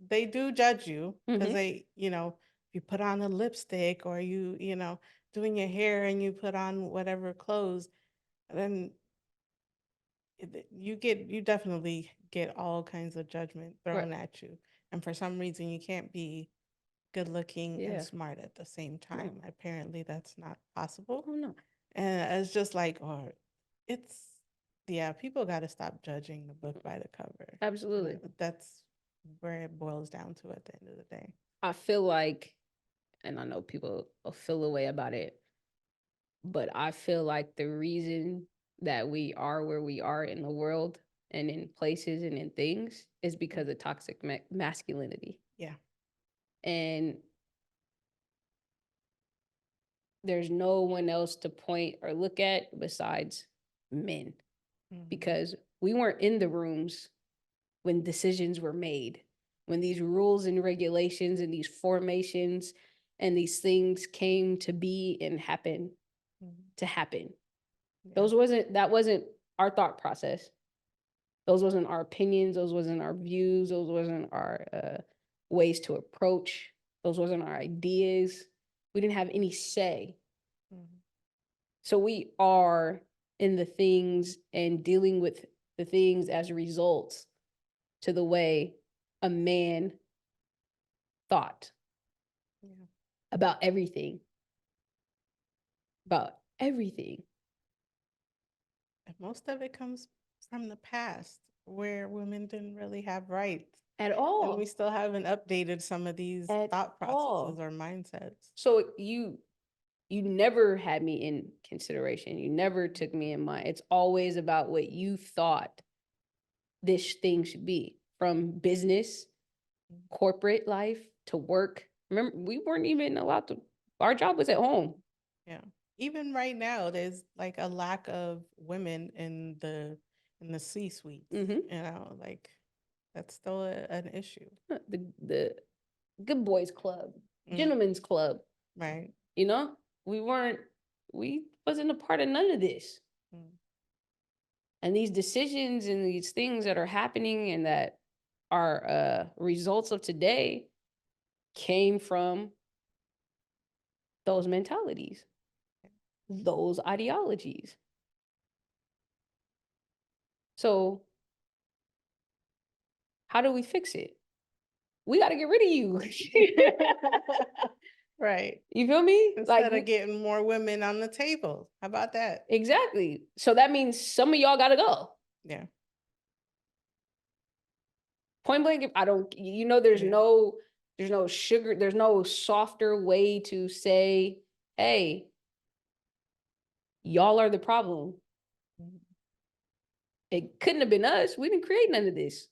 they do judge you because Mm-hmm. you put on a lipstick or doing your hair and you put on whatever clothes, then you definitely get all kinds of judgment Right. thrown at you. And for some reason, you can't be good looking and Yeah. smart at the same No. time. Apparently, that's not possible. Oh no. And it's just like, or it's, yeah, people got to stop judging the book by the cover. Absolutely. That's where it boils down to at the end of the day. I feel like, and I know people will feel a way about it, but I feel like the reason that we are where we are in the world and in places and in things is because of toxic masculinity. Yeah. And there's no one else to point or look at besides men Mm-hmm. because we weren't in the rooms when decisions were made, when these rules and regulations and these formations and these things came to be and happen to happen. Yeah. That wasn't our thought process. Those wasn't our opinions. Those wasn't our views. Those wasn't our ways to approach. Those wasn't our ideas. We didn't have any say. Mm-hmm. So we are in the things and dealing with the things as results to the way a man thought Yeah. about everything. About everything. And most of it comes from the past where women didn't really have rights. At And we all. still haven't updated some of these At thought processes all. or mindsets. So you never had me in consideration. You never took me in mind. It's always about what you thought this thing should be, from business, corporate life to work. Remember, we weren't even allowed to, our job was at home. Yeah. Even right now, there's like a lack of women in the C-suite. Mm-hmm. Like that's still an issue. The good boys club, Mm, gentlemen's club, right. you know? We wasn't a part of none of this. Mm, And these decisions and these things that are happening and that are results of today came from those mentalities, those ideologies. So how do we fix it? We got to get rid of you. right. You feel me? Instead of getting more women on the table. How about that? Exactly. So that means some of y'all got to go. Yeah. Point blank, I don't, there's Yeah. no sugar, there's no softer way to say, hey, y'all are the problem. Mhm. It couldn't have been us. We didn't create none of this.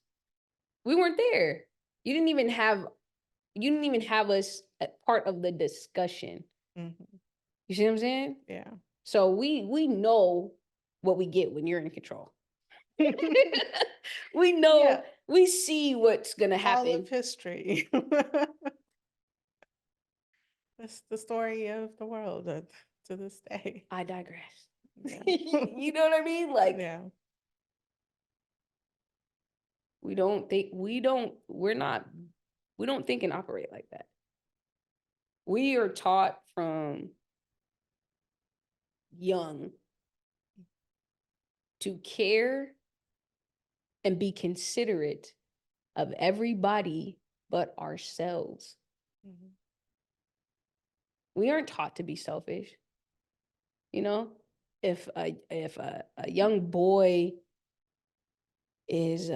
We weren't there. You didn't even have us at part of the discussion. Mhm. You see what I'm saying? Yeah. So we know what we get when you're in control. We know, Yeah. we see what's gonna All happen. of history. That's the story of the world to this day. I digress. Yeah. You know what I mean? Like, Yeah. we don't think and operate like that. We are taught from young to care and be considerate of everybody but ourselves. Mhm. We aren't taught to be selfish. You know, if a young boy is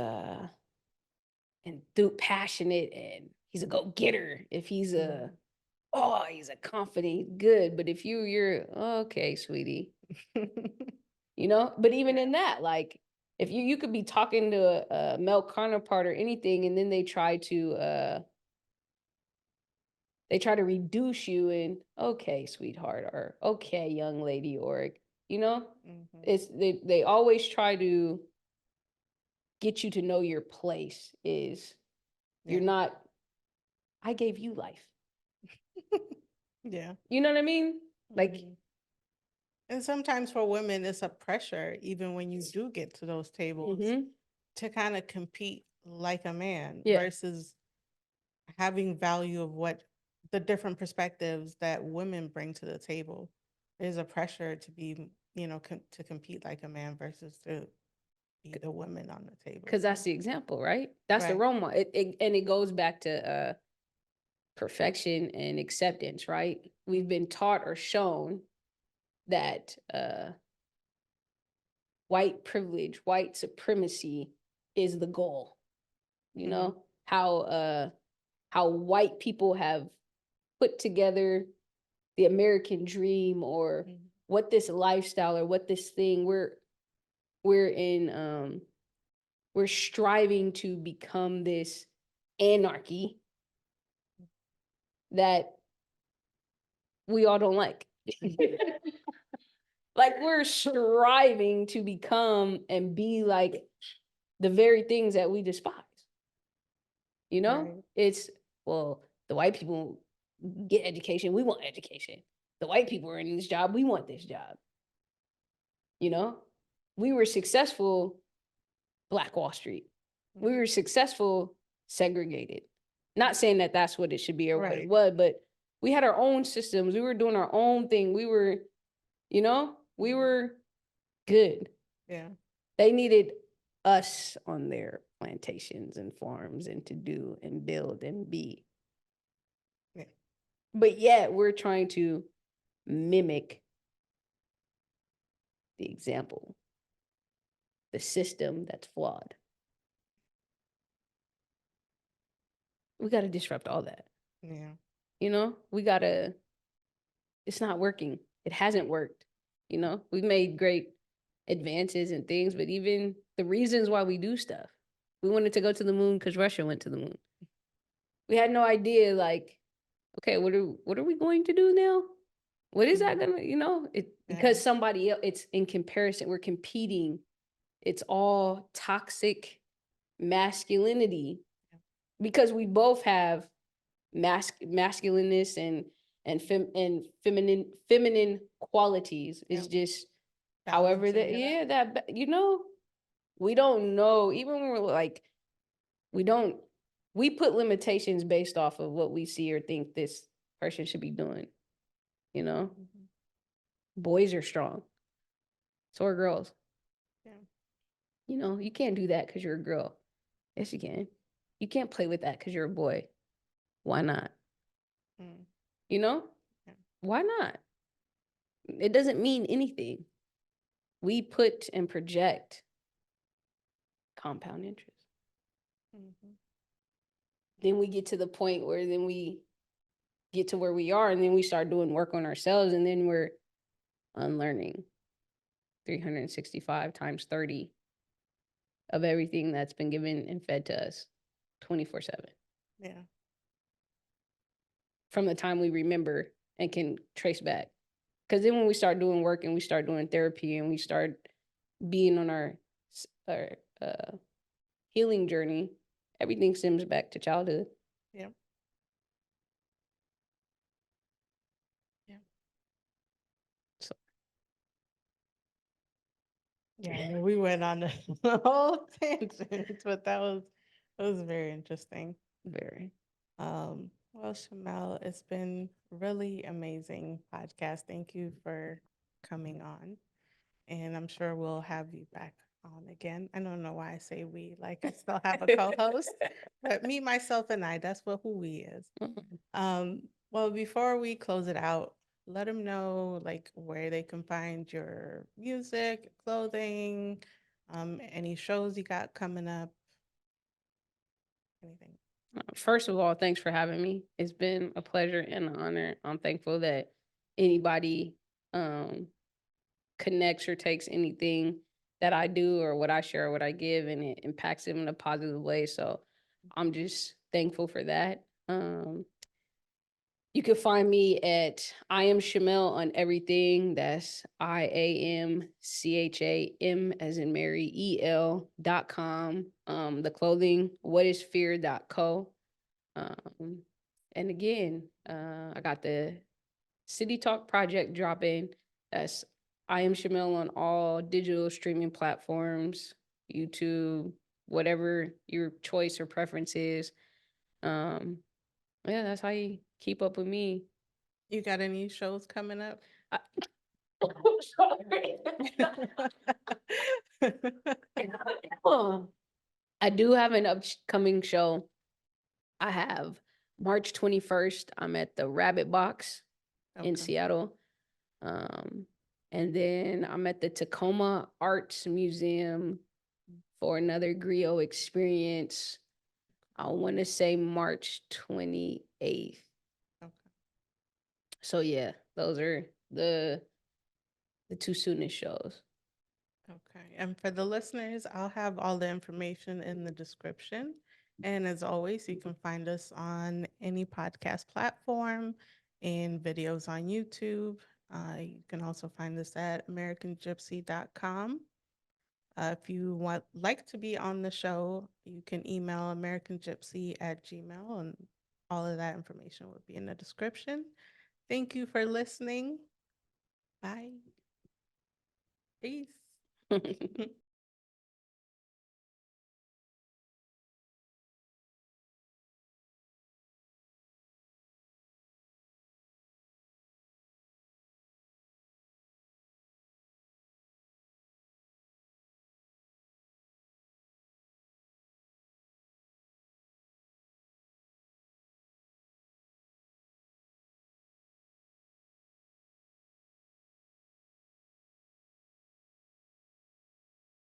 passionate and he's a go-getter, if he's he's a confident, good. But if you're okay, sweetie, but even in that, like, if you could be talking to a male counterpart or anything, and then they try to reduce you in, okay, sweetheart, or okay, young lady, or Mhm. it's they always try to get you to know your place is you're Yeah. not, I gave you life. Yeah. You know what I mean? Like, Mhm. And sometimes for women, it's a pressure, even when you do get to those tables, to kind of compete like a man Yeah. versus having value of what the different perspectives that women bring to the table. There's a pressure to be, to compete like a man versus to be the woman on the table. because that's the example, right? That's the Right. role model. And it goes back to perfection and acceptance, right? We've been taught or shown that white privilege, white supremacy is the goal. You know how white people have put together the American dream, or what this lifestyle, or what this thing we're in we're striving to become this anarchy that we all don't like. Like, we're striving to become and be like the very things that we despise. Right. It's, well, the white people get education, we want education. The white people are in this job, we want this job. We were successful, Black Wall Street. We were successful, segregated. Not saying that that's what it should be or what it Right. was, but we had our own systems. We were doing our own thing. We were, we were good. Yeah. They needed us on their plantations and farms and to do and build and be. Yeah. But yet we're trying to mimic the example, the system that's flawed. We got to disrupt all that. Yeah. It's not working. It hasn't worked. We've made great advances and things, but even the reasons why we do stuff. We wanted to go to the moon because Russia went to the moon. We had no idea, like, okay, what are we going to do now? What is that gonna, because somebody else, it's in comparison, we're competing. It's all toxic masculinity because we both have masculineness and feminine qualities. It's Yep. just however that Balancing it out. we don't know, even when we're like, we put limitations based off of what we see or think this person should be doing. Mhm. Boys are strong, so are girls. Yeah. You can't do that because you're a girl. Yes, you can. You can't play with that because you're a boy. Why not? Mm. Yeah. Why not? It doesn't mean anything. We put and project compound interest. Mhm. Then we get to the point where then we get to where we are, and then we start doing work on ourselves, and then we're unlearning 365 times 30 of everything that's been given and fed to us 24/7 Yeah. from the time we remember and can trace back. Because then when we start doing work and we start doing therapy and we start being on our healing journey, everything stems back to childhood. Yeah. Yeah. So Yeah. We went on a whole tangent, but that was very interesting. very. Well, Shamel, it's been really amazing podcast. Thank you for coming on. And I'm sure we'll have you back on again. I don't know why I say we, like I still have a co-host, but me, myself, and I, that's what who we is. Well, before we close it out, let them know like where they can find your music, clothing, any shows you got coming up, anything. First of all, thanks for having me. It's been a pleasure and an honor. I'm thankful that anybody connects or takes anything that I do or what I share or what I give, and it impacts them in a positive way. So I'm just thankful for that. You can find me at IaMcHaMeL on everything. That's IaMcHaM as in Mary EL.com. The clothing, whatisfear.co. And again, I got the City Talk project dropping. That's IaMcHaMeL on all digital streaming platforms, YouTube, whatever your choice or preference is. Yeah, that's how you keep up with me. You got any shows coming up? I, I'm sorry. I do have an upcoming show. I have March 21st. I'm at the Rabbit Box in Okay. Seattle. And then I'm at the Tacoma Arts Museum for another griot experience. I want to say March 28th. Okay. So yeah, those are the two soonest shows. Okay. And for the listeners, I'll have all the information in the description. And as always, you can find us on any podcast platform and videos on YouTube. You can also find us at AmericanGypC.com. If you like to be on the show, you can email AmericanGypC@gmail, and all of that information will be in the description. Thank you for listening. Bye. Peace.